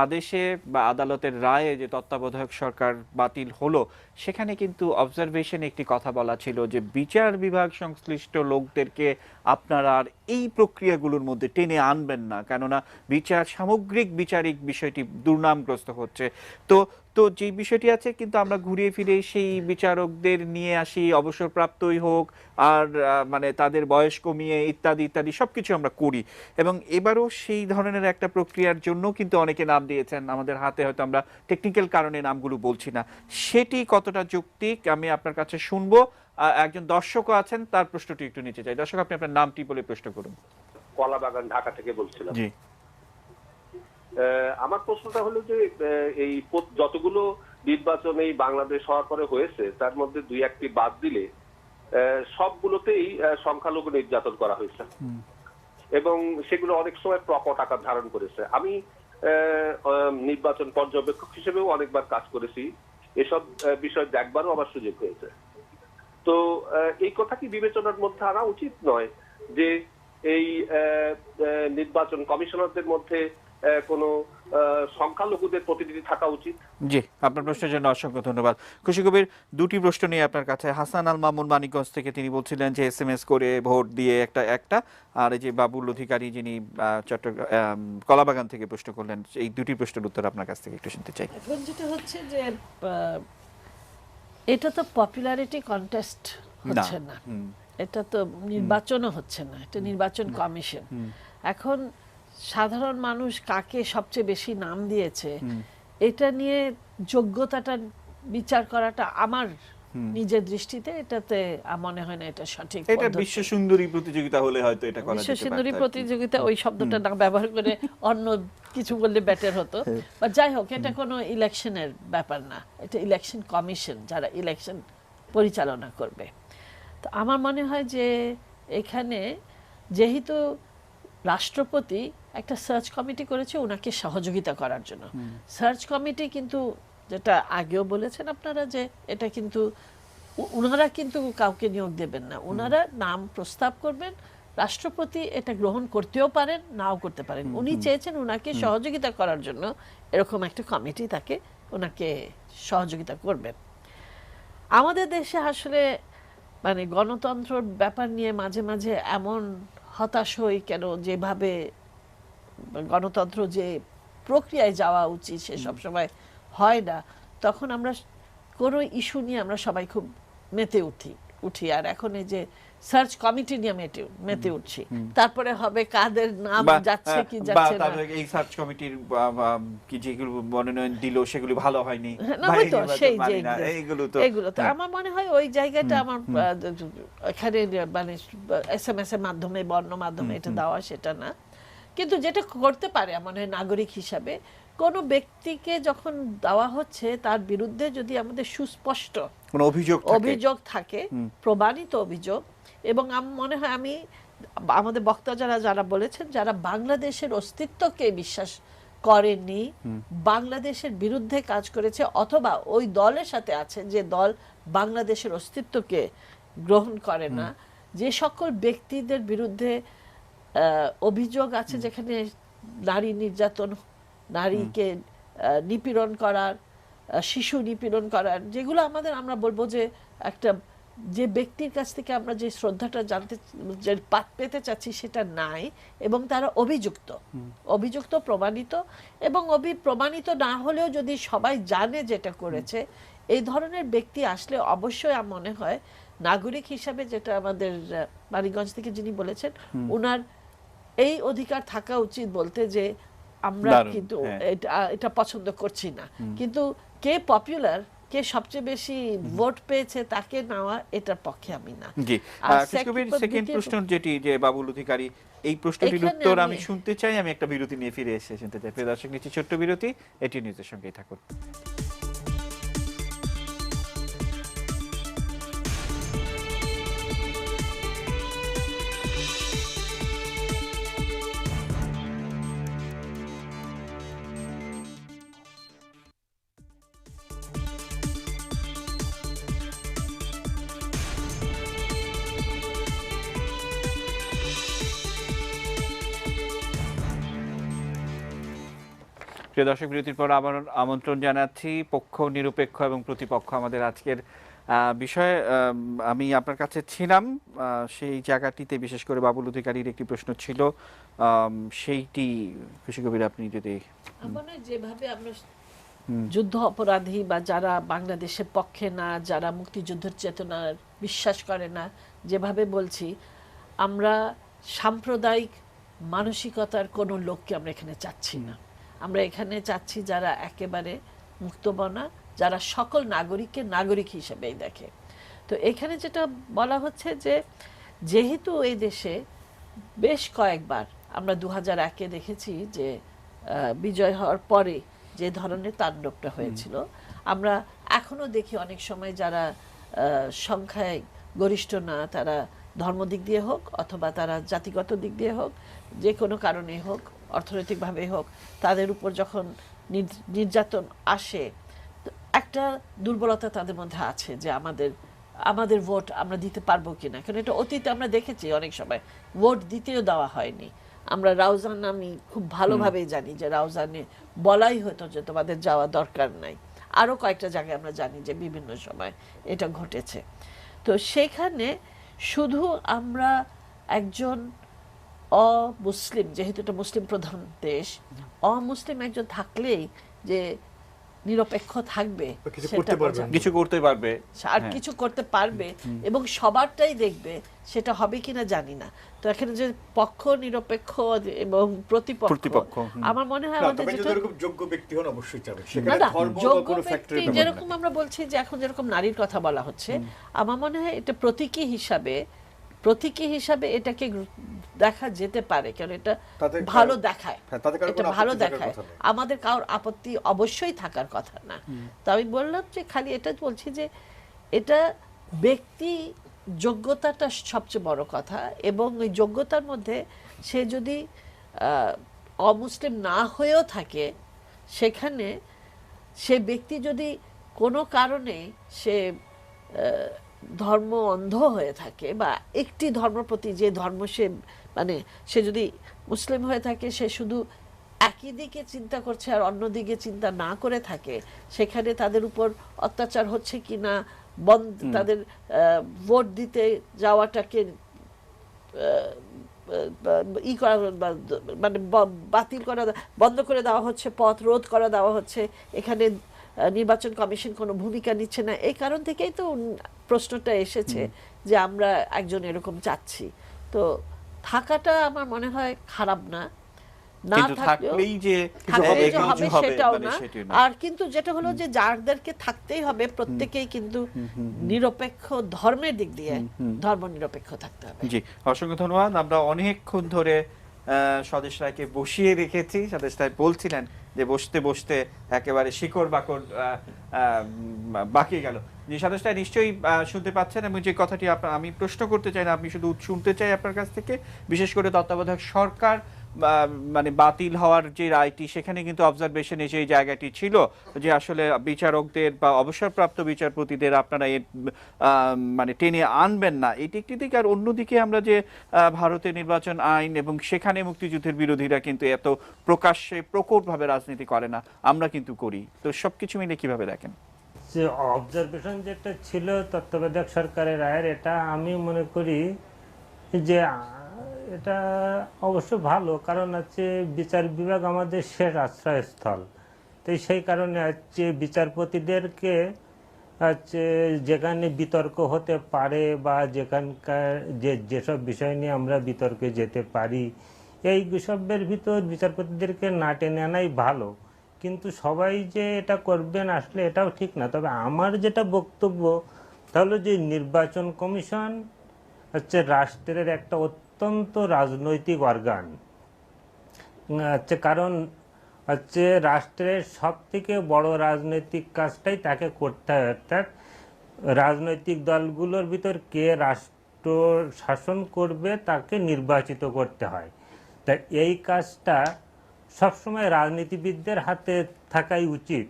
আদেশে বা আদালতের রায়ে যে তত্ত্বাবধায়ক সরকার বাতিল হলো, সেখানে কিন্তু অবজারভেশনে একটি কথা বলা ছিল যে বিচার বিভাগ সংশ্লিষ্ট লোকদেরকে আপনারা আর এই প্রক্রিয়াগুলোর মধ্যে টেনে আনবেন না, কেননা সামগ্রিক বিচারিক বিষয়টি দুর্নামগ্রস্ত হচ্ছে। তো যে বিষয়টি আছে, কিন্তু আমরা ঘুরিয়ে ফিরে সেই বিচারকদের নিয়ে আসি, অবসরপ্রাপ্তই হোক আর মানে তাদের বয়স কমিয়ে ইত্যাদি সবকিছু আমরা করি। এবং এবারও সেই ধরনের একটা প্রক্রিয়ার জন্য কিন্তু অনেকে নাম দিয়েছেন, আমাদের হাতে হয়তো আমরা টেকনিক্যাল কারণে নামগুলো বলছি না। সেটি কতটা যৌক্তিক আমি আপনার কাছে শুনবো। একজন দর্শকও আছেন, তার প্রশ্নটি একটু নিতে চাই। দর্শক, আপনি আপনার নামটি বলে প্রশ্ন করুন। কলাবাগান, ঢাকা থেকে বলছিলাম। জি, আমার প্রশ্নটা হলো যে এই যতগুলো নির্বাচন এই বাংলাদেশ হওয়ার পরে হয়েছে, তার মধ্যে 2-1টি বাদ দিলে সবগুলোতেই সংখ্যালঘু নির্যাতন করা হয়েছে এবং সেগুলো অনেক সময় প্রকট আকার ধারণ করেছে। আমি নির্বাচন পর্যবেক্ষক হিসেবেও অনেকবার কাজ করেছি, এসব বিষয় দেখবারও আমার সুযোগ হয়েছে। তো এই কথা কি বিবেচনার মধ্যে আনা উচিত নয় যে এই নির্বাচন কমিশনারদের মধ্যে কোনো সংখ্যালঘুদের প্রতিনিধি থাকা উচিত? জি, আপনার প্রশ্নের জন্য অসংখ্য ধন্যবাদ। খুশি কবির, দুটি প্রশ্ন নিয়ে আপনার কাছে। হাসান আল মামুন মানিকগঞ্জ থেকে তিনি বলছিলেন যে SMS করে ভোট দিয়ে একটা, আর এই যে বাবুল অধিকারী যিনি চট্টগ্রাম কলাবাগান থেকে প্রশ্ন করলেন, এই দুটি প্রশ্নের উত্তর আপনার কাছ থেকে একটু শুনতে চাই। এখন যেটা হচ্ছে যে এটা তো পপুলারিটি কন্টেস্ট হচ্ছে না, এটা তো নির্বাচনও হচ্ছে না, এটা নির্বাচন কমিশন। এখন সাধারণ মানুষ কাকে সবচেয়ে বেশি নাম দিয়েছে এটা নিয়ে যোগ্যতাটা বিচার করাটা আমার নিজের দৃষ্টিতে এটাতে মনে হয় না এটা সঠিক। এটা বিশ্ব সুন্দরী প্রতিযোগিতা হলে হয়তো এটা করা যেতে পারত। বিশ্ব সুন্দরী প্রতিযোগিতা ওই শব্দটা না ব্যবহার করে অন্য কিছু বললে বেটার হতো। বা যাই হোক, এটা কোনো ইলেকশনের ব্যাপার না, এটা ইলেকশন কমিশন যারা ইলেকশন পরিচালনা করবে। তো আমার মনে হয় যে এখানে যেহেতু রাষ্ট্রপতি একটা সার্চ কমিটি করেছে ওনাকে সহযোগিতা করার জন্য, সার্চ কমিটি কিন্তু যেটা আগেও বলেছেন আপনারা যে এটা কিন্তু ওনারা কিন্তু কাউকে নিয়োগ দেবেন না, ওনারা নাম প্রস্তাব করবেন, রাষ্ট্রপতি এটা গ্রহণ করতেও পারেন নাও করতে পারেন। উনি চেয়েছেন ওনাকে সহযোগিতা করার জন্য এরকম একটা কমিটি তাকে ওনাকে সহযোগিতা করবেন। আমাদের দেশে আসলে মানে গণতন্ত্রের ব্যাপার নিয়ে মাঝে মাঝে এমন হতাশ হই কেন, যেভাবে গণতন্ত্র যে প্রক্রিয়ায় যাওয়া উচিত সে সবসময় হয় না, তখন আমরা কোনো ইস্যু নিয়ে আমরা সবাই খুব মেতে উঠি। আর এখন এই যে সার্চ কমিটি নিয়ে মেতে উঠছি, তারপরে হবে কাদের নাম যাচ্ছে কি যাচ্ছে না, এই সার্চ কমিটির কি যেগুলো মনোনয়ন দিল সেগুলো ভালো হয়নি, এগুলো তো আমার মনে হয় ওই জায়গাটা আমার এখানে মানে SMS এর মাধ্যমে বর্ণ মাধ্যমে এটা দেওয়া সেটা না। কিন্তু যেটা করতে পারে মনে হয় নাগরিক হিসাবে, কোনো ব্যক্তিকে যখন দেওয়া হচ্ছে তার বিরুদ্ধে যদি আমাদের সুস্পষ্ট কোনো অভিযোগ থাকে, প্রমাণিত অভিযোগ, এবং মনে হয় আমাদের বক্তা যারা বলেছেন যারা বাংলাদেশের অস্তিত্বকে বিশ্বাস করেননি, বাংলাদেশের বিরুদ্ধে কাজ করেছে অথবা ওই দলের সাথে আছে যে দল বাংলাদেশের অস্তিত্বকে গ্রহণ করে না, যে সকল ব্যক্তিদের বিরুদ্ধে অভিযোগ আছে যেখানে নারী নির্যাতন, নারীকে নিপীড়ন করার, শিশু নিপীড়ন করার, যেগুলো আমরা বলবো যে একটা যে ব্যক্তির কাছ থেকে আমরা যে শ্রদ্ধাটা পেতে চাচ্ছি সেটা নাই, এবং তারা অভিযুক্ত প্রমাণিত, এবং প্রমাণিত না হলেও যদি সবাই জানে যেটা করেছে, এই ধরনের ব্যক্তি আসলে অবশ্যই আমার মনে হয় নাগরিক হিসাবে, যেটা আমাদের মানিকগঞ্জ থেকে যিনি বলেছেন, ওনার এই অধিকার থাকা উচিত বলতে যে আমরা কিন্তু এটা পছন্দ করছি না, কিন্তু কে পপুলার, কে সবচেয়ে বেশি ভোট পেয়েছে তাকে নেওয়া এটার পক্ষে আমি না। জি, সেকেন্ড প্রশ্ন যেটি যে বাবুল অধিকারী, এই প্রশ্নটির উত্তর আমি শুনতে চাই। আমি একটা বিরতি নিয়ে ফিরে এসে শুনতে চাই। প্রিয় দর্শক, নিচ্ছি ছোট্ট বিরতি, এটি নিউজের সঙ্গেই থাকুন। প্রিয় দর্শক, বিরতির পর আবার আমন্ত্রণ জানাচ্ছি। পক্ষ নিরপেক্ষ এবং প্রতিপক্ষ আমাদের আজকের বিষয়ে। আমি আপনার কাছে ছিলাম সেই জায়গাটিতে, বিশেষ করে বাবুল অধিকারীর একটি প্রশ্ন ছিল, সেইটি খুশি কবির আপনি যদি যেভাবে আমরা যুদ্ধ অপরাধী বা যারা বাংলাদেশের পক্ষে না, যারা মুক্তিযুদ্ধের চেতনার বিশ্বাস করে না, যেভাবে বলছি, আমরা সাম্প্রদায়িক মানসিকতার কোনো লোককে আমরা এখানে চাচ্ছি না। আমরা এখানে চাচ্ছি যারা একেবারে মুক্তমনা, যারা সকল নাগরিককে নাগরিক হিসেবেই দেখে। তো এখানে যেটা বলা হচ্ছে যে যেহেতু এই দেশে বেশ কয়েকবার আমরা 2001-এ দেখেছি যে বিজয় হওয়ার পরে যে ধরনের তাণ্ডবটা হয়েছিল, আমরা এখনো দেখি অনেক সময় যারা সংখ্যায় গরিষ্ঠ না, তারা ধর্ম দিক দিয়ে হোক অথবা তারা জাতিগত দিক দিয়ে হোক, যে কোনো কারণে হোক, অর্থনৈতিকভাবে হোক, তাদের উপর যখন নির্যাতন আসে, একটা দুর্বলতা তাদের মধ্যে আছে যে আমাদের আমাদের ভোট আমরা দিতে পারবো কিনা, কারণ এটা অতীতে আমরা দেখেছি অনেক সময় ভোট দিতেও দেওয়া হয়নি। আমরা রাউজান, আমি খুব ভালোভাবেই জানি যে রাউজানে বলাই হতো যে তোমাদের যাওয়া দরকার নাই। আরও কয়েকটা জায়গায় আমরা জানি যে বিভিন্ন সময় এটা ঘটেছে। তো সেখানে শুধু আমরা একজন অমুসলিম, যেহেতু এটা মুসলিম প্রধান দেশ, অমুসলিম একজন থাকলেই যে নিরপেক্ষ থাকবে সেটা বোঝা যায় না। কিছু করতে পারবে, আর কিছু করতে পারবে এবং সবারটাই দেখবে, সেটা হবে কিনা জানি না। তো এখানে যে পক্ষ নিরপেক্ষ এবং প্রতিপক্ষ, আমার মনে হয় আমাদের যেটা যোগ্য ব্যক্তি হন অবশ্যই চাবে, না না যোগ্য ব্যক্তি, যেরকম আমরা বলছি যে এখন যেরকম নারীর কথা বলা হচ্ছে, আমার মনে হয় এটা প্রতীকী হিসাবে এটাকে দেখা যেতে পারে, কারণ এটা ভালো দেখায়, এটা ভালো দেখায়, আমাদের কারোর আপত্তি অবশ্যই থাকার কথা না। তো আমি বললাম যে খালি এটা বলছি যে এটা ব্যক্তি যোগ্যতাটা সবচেয়ে বড় কথা, এবং ওই যোগ্যতার মধ্যে সে যদি অমুসলিম না হয়েও থাকে, সেখানে সে ব্যক্তি যদি কোনো কারণে সে ধর্ম অন্ধ হয়ে থাকে বা একটি ধর্মের প্রতি যে ধর্ম সে মানে সে যদি মুসলিম হয়ে থাকে, সে শুধু একই দিকে চিন্তা করছে আর অন্য দিকে চিন্তা না করে থাকে, সেখানে তাদের উপর অত্যাচার হচ্ছে কি না, তাদের ভোট দিতে যাওয়াটাকে মানে বাতিল করা, বন্ধ করে দেওয়া হচ্ছে, পথ রোধ করা দেওয়া হচ্ছে, এখানে নির্বাচন কমিশন কোনো ভূমিকা নিচ্ছে না। এই কারণ থেকেই তো প্রশ্নটা এসেছে যে আমরা একজন এরকম চাচ্ছি। তো থাকাটা আমার মনে হয় খারাপ না, না থাকলেই যে হবে সেটাও না। আর কিন্তু যেটা হলো যে যাদেরকে থাকতেই হবে প্রত্যেকেই কিন্তু নিরপেক্ষ ধর্মের দিক দিয়ে ধর্ম নিরপেক্ষ থাকতে হবে। জি, অসংখ্য ধন্যবাদ। আমরা অনেকক্ষণ ধরে স্বদেশ রায়কে বসিয়ে রেখেছি। স্বদেশ রায় বলছিলেন যে বসতে বসতে একেবারে শিকড় বাকড় বাকি গেল। যে স্বদেশ রায় নিশ্চয়ই শুনতে পাচ্ছেন, এবং যে কথাটি আমি প্রশ্ন করতে চাই না, আপনি শুধু শুনতে চাই আপনার কাছ থেকে, বিশেষ করে তত্ত্বাবধায়ক সরকার মানে বাতিল হওয়ার যে রায়টি, সেখানে কিন্তু অবজারভেশনে যে জায়গাটি ছিল যে আসলে বিচারকদের বা অবসরপ্রাপ্ত বিচারপতিদের আপনারা মানে টেনে আনবেন না, এটি একটি দিক। আর অন্যদিকে আমরা যে ভারতের নির্বাচন আইন এবং সেখানে মুক্তিযুদ্ধের বিরোধীরা কিন্তু এত প্রকাশ্যে প্রকটভাবে রাজনীতি করে না, আমরা কিন্তু করি। তো সবকিছু মিলে কিভাবে দেখেন? যে অবজারভেশন যেটা ছিল তত্ত্বাবধায়ক সরকারের রায়ের, এটা আমি মনে করি যে এটা অবশ্য ভালো, কারণ হচ্ছে বিচার বিভাগ আমাদের শেষ আশ্রয়স্থল। তো সেই কারণে হচ্ছে বিচারপতিদেরকে হচ্ছে যেখানে বিতর্ক হতে পারে বা যেখানকার যেসব বিষয় নিয়ে আমরা বিতর্কে যেতে পারি, এই সবের ভিতর বিচারপতিদেরকে না টেনে আনাই ভালো। কিন্তু সবাই যে এটা করবেন আসলে এটাও ঠিক না। তবে আমার যেটা বক্তব্য তাহলে যে নির্বাচন কমিশন হচ্ছে রাষ্ট্রের একটা অত্যন্ত রাজনৈতিক অর্গান হচ্ছে, কারণ হচ্ছে রাষ্ট্রের সব থেকে বড় রাজনৈতিক কাজটাই তাকে করতে হয়, অর্থাৎ রাজনৈতিক দলগুলোর ভিতর কে রাষ্ট্র শাসন করবে তাকে নির্বাচিত করতে হয়। তাই এই কাজটা সবসময় রাজনীতিবিদদের হাতে থাকাই উচিত।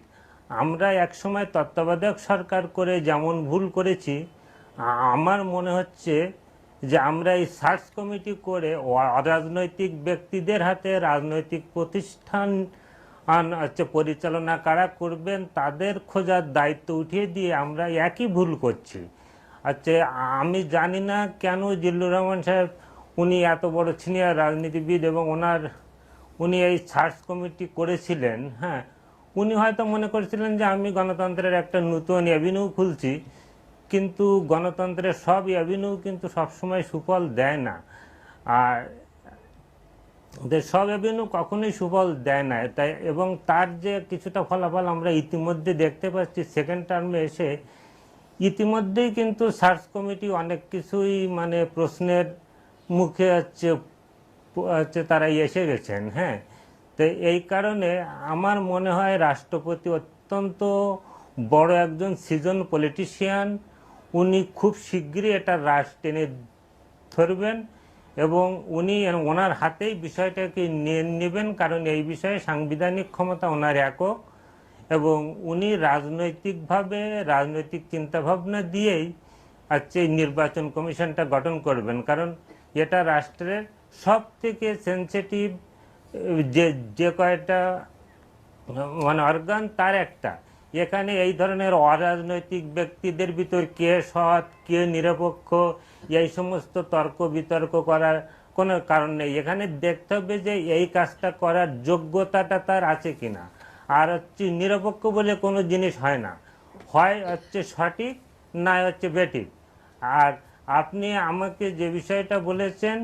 আমরা একসময় তত্ত্বাবধায়ক সরকার করে যেমন ভুল করেছি, আমার মনে হচ্ছে যে আমরা এই সার্চ কমিটি করে অরাজনৈতিক ব্যক্তিদের হাতে রাজনৈতিক প্রতিষ্ঠান হচ্ছে পরিচালনা কারা করবেন তাদের খোঁজার দায়িত্ব উঠিয়ে দিয়ে আমরা একই ভুল করছি। আচ্ছা, আমি জানি না কেন জিল্লুর রহমান সাহেব, উনি এত বড় সিনিয়র রাজনীতিবিদ এবং উনি এই সার্চ কমিটি করেছিলেন। হ্যাঁ, উনি হয়তো মনে করেছিলেন যে আমি গণতন্ত্রের একটা নতুন অ্যাভিনিউ খুলছি, কিন্তু গণতন্ত্রের সব অ্যাভিনিউ কিন্তু সবসময় সুফল দেয় না, আর সব অ্যাভিনিউ কখনোই সুফল দেয় না। তাই এবং তার যে কিছুটা ফলাফল আমরা ইতিমধ্যে দেখতে পাচ্ছি, সেকেন্ড টার্মে এসে ইতিমধ্যেই কিন্তু সার্চ কমিটি অনেক কিছুই মানে প্রশ্নের মুখে হচ্ছে তারা এসে গেছেন। হ্যাঁ, তো এই কারণে আমার মনে হয় রাষ্ট্রপতি অত্যন্ত বড় একজন সিজন পলিটিশিয়ান, উনি খুব শীঘ্রই এটা রাশ টেনে ধরবেন এবং উনি ওনার হাতেই বিষয়টাকে নিয়ে নেবেন, কারণ এই বিষয়ে সাংবিধানিক ক্ষমতা ওনার একক এবং উনি রাজনৈতিক চিন্তাভাবনা দিয়েই আজকে এই নির্বাচন কমিশনটা গঠন করবেন, কারণ এটা রাষ্ট্রের সব থেকে সেন্সিটিভ যে কয়টা মানে অর্গান তার একটা। এখানে এই ধরনের অরাজনৈতিক ব্যক্তিদের ভিতর কে সৎ কে নিরপেক্ষ এই সমস্ত তর্ক বিতর্ক করার কোনো কারণ নেই। এখানে দেখতে হবে যে এই কাজটা করার যোগ্যতাটা তার আছে কিনা। আর হচ্ছে নিরপেক্ষ বলে কোনো জিনিস হয় না, হয় হচ্ছে সঠিক না হচ্ছে বেঠিক। আর আপনি আমাকে যে বিষয়টা বলেছেন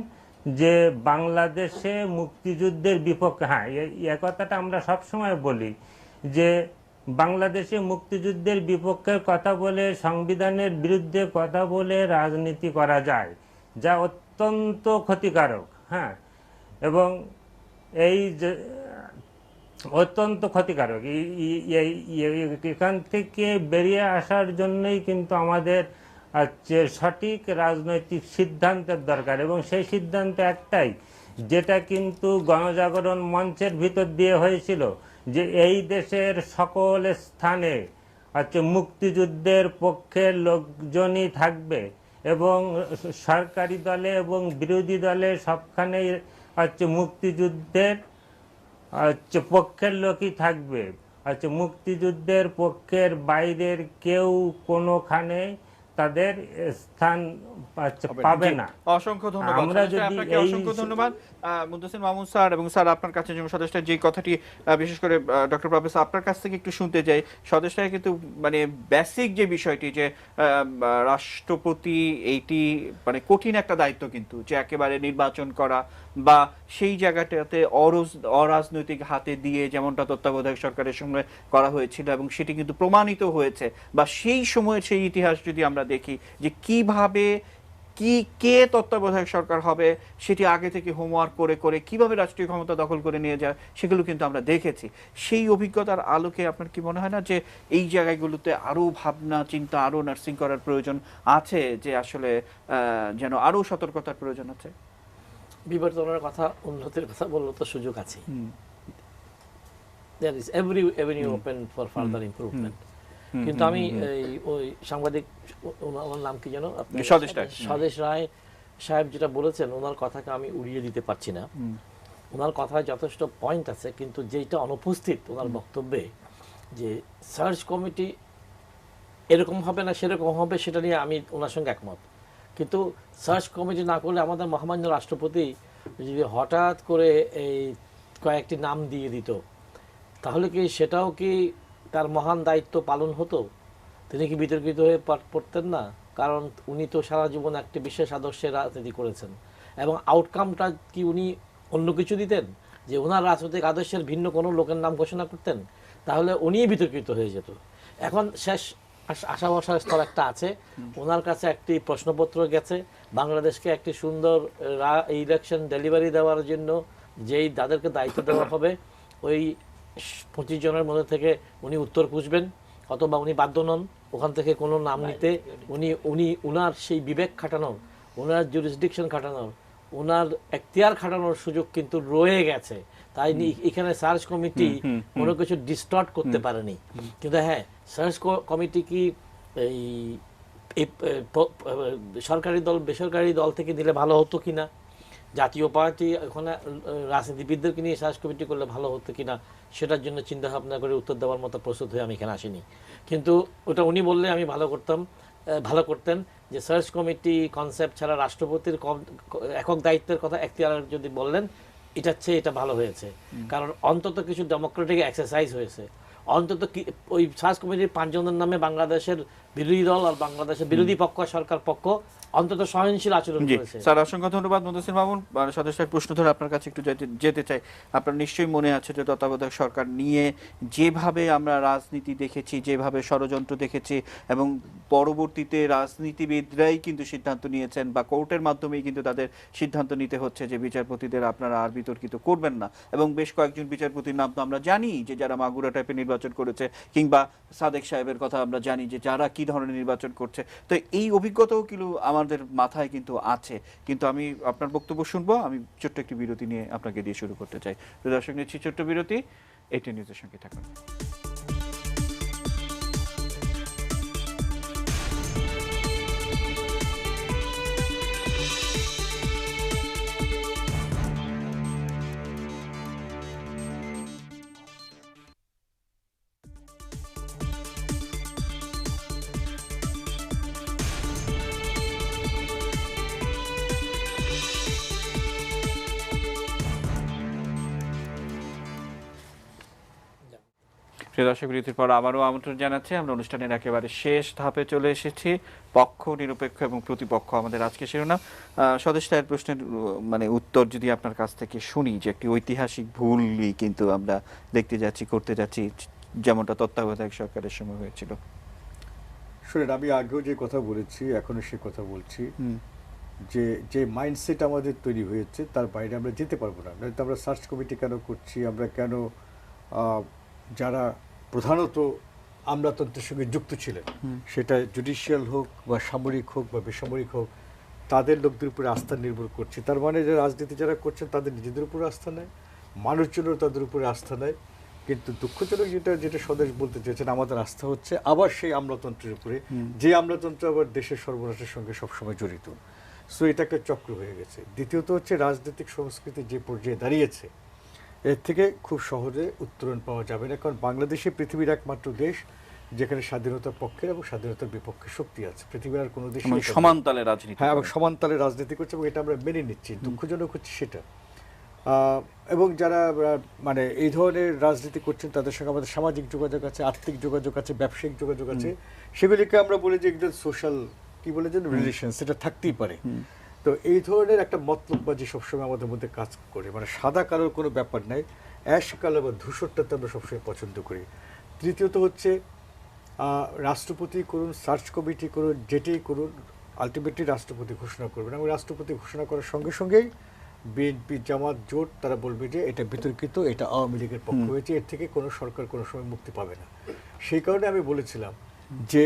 যে বাংলাদেশে মুক্তিযুদ্ধের বিপক্ষে, হ্যাঁ এ কথাটা আমরা সবসময় বলি যে বাংলাদেশে মুক্তিযুদ্ধের বিপক্ষের কথা বলে সংবিধানের বিরুদ্ধে কথা বলে রাজনীতি করা যায়, যা অত্যন্ত ক্ষতিকারক। হ্যাঁ, এবং এই যে অত্যন্ত ক্ষতিকারক, এখান থেকে বেরিয়ে আসার জন্যই কিন্তু আমাদের সঠিক রাজনৈতিক সিদ্ধান্তের দরকার। এবং সেই সিদ্ধান্ত একটাই, যেটা কিন্তু গণজাগরণ মঞ্চের ভিতর দিয়ে হয়েছিল, যে এই দেশের সকল স্থানে মুক্তিযুদ্ধের পক্ষের লোকজনই থাকবে এবং সরকারি দলে এবং বিরোধী দলে সবখানেই মুক্তিযুদ্ধের পক্ষের লোকই থাকবে। মুক্তিযুদ্ধের পক্ষের বাইরের কেউ কোনোখানে তাদের স্থান পাবে না। অসংখ্য ধন্যবাদ আমরা যদি আপনাকে, অসংখ্য ধন্যবাদ মুদ্দাসির মামুন স্যার। এবং স্যার আপনার কাছে যুগ্ম স্বদেষ্টা যে কথাটি বিশেষ করে ডক্টর প্রফেসর আপনার কাছ থেকে একটু শুনতে চাই, স্বদেষ্টায় কিন্তু মানে বেসিক যে বিষয়টি যে রাষ্ট্রপতি এইটি মানে কঠিন একটা দায়িত্ব কিন্তু, যে একেবারে নির্বাচন করা বা সেই জায়গাটাতে অরাজনৈতিক হাতে দিয়ে যেমনটা তত্ত্বাবধায়ক সরকারের সময় করা হয়েছিল, এবং সেটি কিন্তু প্রমাণিত হয়েছে। বা সেই সময়ের সেই ইতিহাস যদি আমরা দেখি যে কিভাবে কে তত্ত্বাবধায়ক সরকার হবে সেটি আগে থেকে হোমওয়ার্ক করে করে কিভাবে রাষ্ট্রীয় ক্ষমতা দখল করে নিয়ে যায় সেগুলো কিন্তু আমরা দেখেছি। সেই অভিজ্ঞতার আলোকে আপনার কি মনে হয় না যে এই জায়গাগুলোতে আরো ভাবনা চিন্তা আরো নার্সিং করার প্রয়োজন আছে, যে আসলে যেন আরো সতর্কতার প্রয়োজন আছে? বিবর্তনের কথা, উন্নতির কথা বললো তো সুযোগ আছে। There is every avenue open for further improvement. কিন্তু আমি ওই সাংবাদিক, ওনার নাম কি যেন, স্বদেশ রায় সাহেব যেটা বলেছেন, ওনার কথাকে আমি উড়িয়ে দিতে পারছি না। ওনার কথায় যথেষ্ট পয়েন্ট আছে, কিন্তু যেটা অনুপস্থিত ওনার বক্তব্যে, যে সার্চ কমিটি এরকম হবে না সেরকম হবে, সেটা নিয়ে আমি ওনার সঙ্গে একমত। কিন্তু সার্চ কমিটি না করলে আমাদের মহামান্য রাষ্ট্রপতি যদি হঠাৎ করে এই কয়েকটি নাম দিয়ে দিত, তাহলে কি সেটাও কি তার মহান দায়িত্ব পালন হতো? তিনি কি বিতর্কিত হয়ে পড়তেন না? কারণ উনি তো সারা জীবন একটি বিশেষ আদর্শের রাজনীতি করেছেন, এবং আউটকামটা কি উনি অন্য কিছু দিতেন, যে ওনার রাজনৈতিক আদর্শের ভিন্ন কোনো লোকের নাম ঘোষণা করতেন? তাহলে উনিই বিতর্কিত হয়ে যেত। এখন শেষ আশা ভরসার স্তর একটা আছে, ওনার কাছে একটি প্রশ্নপত্র গেছে, বাংলাদেশকে একটি সুন্দর ইলেকশন ডেলিভারি দেওয়ার জন্য যেই তাদেরকে দায়িত্ব দেওয়া হবে, ওই 25 জনের মধ্যে থেকে উনি উত্তর খুঁজবেন, অথবা উনি বাধ্য নন ওখান থেকে কোনো নাম নিতে। উনি উনার সেই বিবেক খাটানোর, ওনার জুরিসডিকশন খাটানোর, ওনার এখতিয়ার খাটানোর সুযোগ কিন্তু রয়ে গেছে। তাই এখানে সার্চ কমিটি কোনো কিছু ডিস্টর্ট করতে পারেনি। কিন্তু হ্যাঁ, সার্চ কমিটি কি এই সরকারি দল বেসরকারি দল থেকে দিলে ভালো হতো কিনা, জাতীয় পার্টি ওখানে রাজনীতিবিদদেরকে নিয়ে সার্চ কমিটি করলে ভালো হতো কিনা, সেটার জন্য চিন্তা ভাবনা করে উত্তর দেওয়ার মতো প্রস্তুত হয়ে আমি এখানে আসিনি। কিন্তু ওটা উনি বললে আমি ভালো করতেন যে সার্চ কমিটি কনসেপ্ট ছাড়া রাষ্ট্রপতির একক দায়িত্বের কথা এখতিয়ার যদি বললেন, এটার চেয়ে এটা ভালো হয়েছে। কারণ অন্তত কিছু ডেমোক্রেটিক এক্সারসাইজ হয়েছে। অন্তত ওই সার্চ কমিটির 5 জনের নামে বাংলাদেশের বিরোধী দল আর বাংলাদেশের বিরোধী পক্ষ সরকার পক্ষ অন্তত সহনশীল আচরণ করেছে। স্যার অসংখ্য ধন্যবাদ। মুদ্দাসির মামুন, সদস্যের প্রশ্ন ধরে আপনার কাছে একটু যেতে চাই। আপনার নিশ্চয়ই মনে আছে যে তত্ত্বাবধায়ক সরকার নিয়ে যেভাবে আমরা রাজনীতি দেখেছি, যেভাবে ষড়যন্ত্র দেখেছি, এবং পরবর্তীতে রাজনীতিবিদরাই কিন্তু সিদ্ধান্ত নিয়েছেন বা কোর্টের মাধ্যমেই কিন্তু তাদের সিদ্ধান্ত নিতে হচ্ছে যে বিচারপতিদের আপনারা আর বিতর্কিত করবেন না। এবং বেশ কয়েকজন বিচারপতির নাম তো আমরা জানি, যে যারা মাগুরা টাইপের নির্বাচন করেছে, কিংবা সাদেক সাহেবের কথা আমরা জানি যে যারা কি ধরনের নির্বাচন করছে। তো এই অভিজ্ঞতাও কিন্তু আমাদের মাথায় কিন্তু আছে। কিন্তু আমি আপনার বক্তব্য শুনবো, আমি ছোট্ট একটি বিরতি নিয়ে আপনাকে দিয়ে শুরু করতে চাই। দর্শক নিচ্ছি ছোট্ট বিরতি, এটি নিউজের সঙ্গে থাকুন। প্রিয় দর্শক, বিরতির পর আবারও আমন্ত্রণ জানাচ্ছি। আমরা অনুষ্ঠানের একেবারে শেষ ধাপে চলে এসেছি। পক্ষ নিরপেক্ষ এবং প্রতিপক্ষ আমাদের আজকে শিরোনাম। স্বদেশ তাইয়ের প্রশ্নের মানে উত্তর যদি আপনার কাছ থেকে শুনি, যে একটি ঐতিহাসিক ভুলই কিন্তু আমরা দেখতে যাচ্ছি, করতে যাচ্ছি, যেমনটা তত্ত্বাবধায়ক সরকারের সময় হয়েছিল। শুনেন, আমি আগেও যে কথা বলেছি এখনো সে কথা বলছি, যে মাইন্ডসেট আমাদের তৈরি হয়েছে তার বাইরে আমরা যেতে পারবো না। নয়তো আমরা সার্চ কমিটি কেন করছি, আমরা কেন যারা প্রধানত আমলাতন্ত্রের সঙ্গে যুক্ত ছিলেন, সেটা জুডিশিয়াল হোক বা সামরিক হোক বা বেসামরিক হোক, তাদের লোকদের উপরে আস্থা নির্ভর করছে। তার মানে যে রাজনীতি যারা করছেন তাদের নিজেদের উপরে আস্থা নেয়, মানুষজনও তাদের উপরে আস্থা নেয়। কিন্তু দুঃখজনক যেটা স্বদেশ বলতে চেয়েছেন, আমাদের আস্থা হচ্ছে আবার সেই আমলাতন্ত্রের উপরে, যে আমলাতন্ত্র আবার দেশের সর্বনাশের সঙ্গে সবসময় জড়িত। সো এটা একটা চক্র হয়ে গেছে। দ্বিতীয়ত হচ্ছে রাজনৈতিক সংস্কৃতি যে পর্যায়ে দাঁড়িয়েছে, এর থেকে খুব সহজে উত্তরণ পাওয়া যাবে না। কারণ বাংলাদেশে পৃথিবীর একমাত্র দেশ যেখানে স্বাধীনতার পক্ষের এবং স্বাধীনতার বিপক্ষে শক্তি আছে। পৃথিবীর আর কোনো দেশে সমানতালে রাজনীতি, হ্যাঁ, এবং সমানতালে রাজনীতি করছে, এবং এটা আমরা মেনে নিচ্ছি। দুঃখজনক হচ্ছে সেটা। এবং যারা মানে এই ধরনের রাজনীতি করছেন তাদের সঙ্গে আমাদের সামাজিক যোগাযোগ আছে, আর্থিক যোগাযোগ আছে, ব্যবসায়িক যোগাযোগ আছে, সেগুলিকে আমরা বলি যে একদম সোশ্যাল কি বলে যে রিলেশন, সেটা থাকতেই পারে। তো এই ধরনের একটা মতলববাজি সবসময় আমাদের মধ্যে কাজ করে, মানে সাদা কালোর কোনো ব্যাপার নাই, অ্যাশ কালো বা ধূসরটাতে আমরা সবসময় পছন্দ করি। তৃতীয়ত হচ্ছে রাষ্ট্রপতি করুন, সার্চ কমিটি করুন, যেটাই করুন, আলটিমেটলি রাষ্ট্রপতি ঘোষণা করবেন, এবং রাষ্ট্রপতি ঘোষণা করার সঙ্গে সঙ্গেই বিএনপি জামাত জোট তারা বলবে যে এটা বিতর্কিত, এটা আওয়ামী লীগের পক্ষ হয়েছে, এর থেকে কোনো সরকার কোনো সময় মুক্তি পাবে না। সেই কারণে আমি বলেছিলাম যে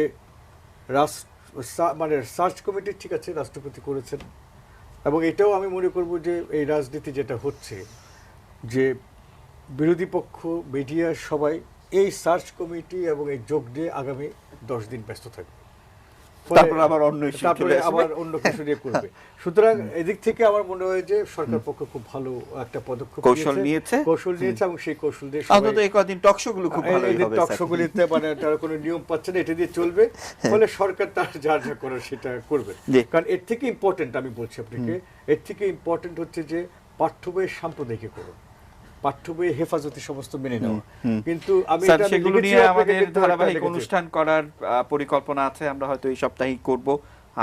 মানে সার্চ কমিটি ঠিক আছে, রাষ্ট্রপতি করেছেন, এবং এটাও আমি মনে করব যে এই রাজনীতি যেটা হচ্ছে, যে বিরোধী পক্ষ, মিডিয়া সবাই এই সার্চ কমিটি এবং এই যোগ দিয়ে আগামী 10 দিন ব্যস্ত থাকবে, তারপর আবার অন্য কিছু নিয়ে করবে। সুতরাং এদিক থেকে আমার মনে হয় যে সরকার পক্ষ খুব ভালো একটা পদক্ষেপ কৌশল নিয়েছে, এবং সেই কৌশল দিয়ে অন্তত এই কদিন টকশোগুলো খুব ভালো হবে। টকশোগুলিতে মানে তারা কোনো নিয়ম পাচ্ছে না, এটা দিয়ে চলবে, ফলে সরকার তার যা যা করার সেটা করবে। কারণ এর থেকে ইম্পর্টেন্ট, আমি বলছি আপনাকে, এর থেকে ইম্পর্টেন্ট হচ্ছে যে পাঠ্য বইয়ের সাম্প্রদায়িকীকরণ, পাঠ্য বইয়ে হেফাজতি সমস্ত মেনে নেওয়া। কিন্তু আমি সেগুলো নিয়ে আমাদের ধারাবাহিক অনুষ্ঠান করার পরিকল্পনা আছে, আমরা হয়তো এই সপ্তাহেই করব।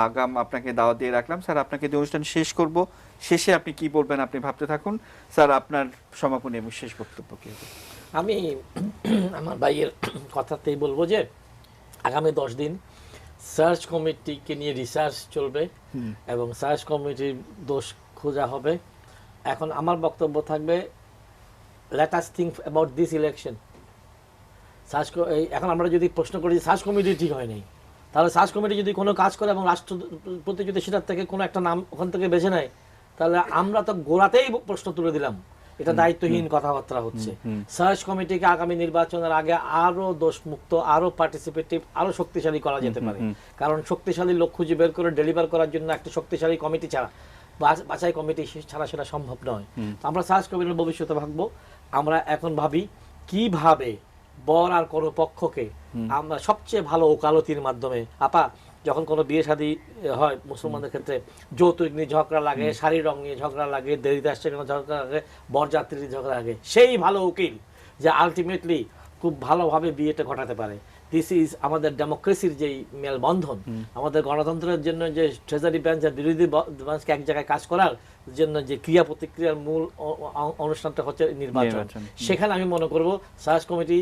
আগাম আপনাকে দাওয়াত দিয়ে রাখলাম। স্যার, আপনাকে যে অনুষ্ঠান শেষ করব, শেষে আপনি কি বলবেন আপনি ভাবতে থাকুন। স্যার, আপনার সমাপনী এবং শেষ বক্তব্য কি হবে? আমি আমার ভাইয়ের কথাতেই বলবো যে আগামী 10 দিন সার্চ কমিটিকে নিয়ে রিসার্চ চলবে এবং সার্চ কমিটির দোষ খোঁজা হবে। এখন আমার বক্তব্য থাকবে, let us think about this election. এখন আমরা যদি প্রশ্ন করি যে সার্চ কমিটি ঠিক হয় নাই, তাহলে সার্চ কমিটি যদি কোনো কাজ করে এবং রাষ্ট্রপতি যদি সেটার থেকে কোনো একটা নাম ওখান থেকে বেছে নেয়, তাহলে আমরা তো গোড়াতেই প্রশ্ন তুলে দিলাম, এটা দায়িত্বহীন কথাবার্তা হচ্ছে। সার্চ কমিটিকে আগামী নির্বাচনের আগে আরো দোষমুক্ত, আরো পার্টিসিপেটিভ, আরো শক্তিশালী করা যেতে পারে। কারণ শক্তিশালী লোক খুঁজে বের করে ডেলিভার করার জন্য একটা শক্তিশালী কমিটি ছাড়া, বাছাই কমিটি ছাড়া সেটা সম্ভব নয়। আমরা সার্চ কমিটির ভবিষ্যতে ভাববো। আমরা এখন ভাবি কিভাবে বর আর কোনো পক্ষকে আমরা সবচেয়ে ভালো ওকালতির মাধ্যমে, আপা যখন কোনো বিয়ে শাদী হয় মুসলমানদের ক্ষেত্রে, যৌতুক নিয়ে ঝগড়া লাগে, শাড়ির রং নিয়ে ঝগড়া লাগে, দেরিতে আসছে কেন ঝগড়া লাগে, বরযাত্রী ঝগড়া লাগে, সেই ভালো উকিল যে আলটিমেটলি খুব ভালোভাবে বিয়েটা ঘটাতে পারে। দিস ইজ আমাদের ডেমোক্রেসির যেই মেলবন্ধন, আমাদের গণতন্ত্রের জন্য যে ট্রেজারি ব্রাঞ্চ আর বিরোধী ব্রাঞ্চকে এক জায়গায় কাজ করার জন্য যে ক্রিয়া প্রতিক্রিয়ার মূল অনুষ্ঠানটা হচ্ছে নির্বাচন। সেখানে আমি মনে করব সার্চ কমিটি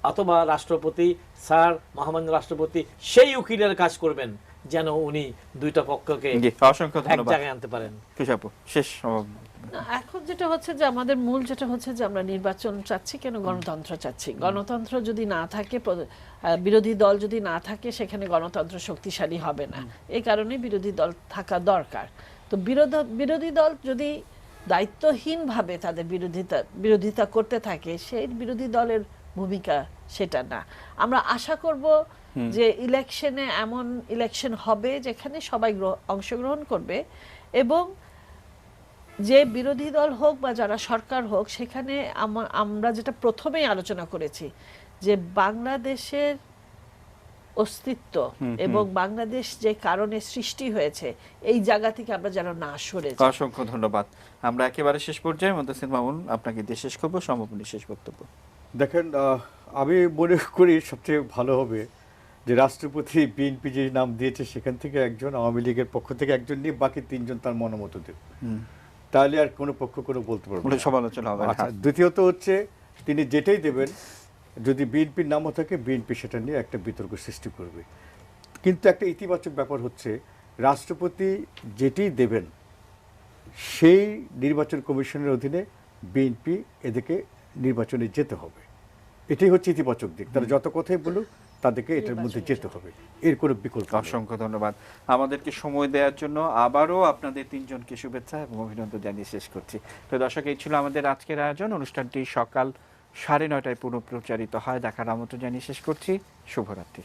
অথবা রাষ্ট্রপতি, স্যার মহামান্য রাষ্ট্রপতি সেই উকিলের কাজ করবেন যেন উনি দুইটা পক্ষকে এক জায়গায় আনতে পারেন। শেষ এখন যেটা হচ্ছে যে আমাদের মূল যেটা হচ্ছে যে আমরা নির্বাচন চাচ্ছি কেন, গণতন্ত্র চাচ্ছি। গণতন্ত্র যদি না থাকে, বিরোধী দল যদি না থাকে, সেখানে গণতন্ত্র শক্তিশালী হবে না। এই কারণে বিরোধী দল থাকা দরকার। তো বিরোধী দল যদি দায়িত্বহীনভাবে তাদের বিরোধিতা করতে থাকে, সেই বিরোধী দলের ভূমিকা সেটা না। আমরা আশা করব যে ইলেকশনে এমন ইলেকশন হবে যেখানে সবাই অংশগ্রহণ করবে, এবং যে বিরোধী দল হোক বা যারা সরকার হোক, সেখানে আমরা যেটা প্রথমেই আলোচনা করেছি যে বাংলাদেশের অস্তিত্ব এবং বাংলাদেশ যে কারণে সৃষ্টি হয়েছে, এই জায়গা থেকে আমরা যেন না সরে যাই। অসংখ্য ধন্যবাদ। আমরা একেবারে শেষ পর্যায়ে মুনতাসির মামুন আপনাকে দিয়ে শেষ করবো, সমাপনী শেষ বক্তব্য। দেখেন, আমি মনে করি সবচেয়ে ভালো হবে যে রাষ্ট্রপতি বিএনপি যে নাম দিয়েছে সেখান থেকে একজন, আওয়ামী লীগের পক্ষ থেকে একজন নিয়ে বাকি 3 জন তার মনোমত দেব, তাহলে আর কোনো পক্ষ কোনো বলতে পারবে বলে না। সমালোচনা হবে না। আচ্ছা, দ্বিতীয়ত হচ্ছে তিনি যেটাই দেবেন, যদি বিএনপির নামও থাকে বিএনপি সেটা নিয়ে একটা বিতর্ক সৃষ্টি করবে। কিন্তু একটা ইতিবাচক ব্যাপার হচ্ছে রাষ্ট্রপতি যেটি দেবেন সেই নির্বাচন কমিশনের অধীনে বিএনপি এদিকে নির্বাচনে যেতে হবে, এটাই হচ্ছে ইতিবাচক দিক। তারা যত কথাই বলুক তাদেরকে এটার মধ্যে যেতে হবে, এর কোনো বিকল্প নেই। অসংখ্য ধন্যবাদ আমাদেরকে সময় দেওয়ার জন্য। আবারও আপনাদের 3 জনকে শুভেচ্ছা এবং অভিনন্দন জানিয়ে শেষ করছি। তো দর্শক, এই ছিল আমাদের আজকের আয়োজন। অনুষ্ঠানটি সকাল 9:30টায় পুনঃপ্রচারিত হয়। দেখার আমন্ত্রণ জানিয়ে শেষ করছি। শুভরাত্রি।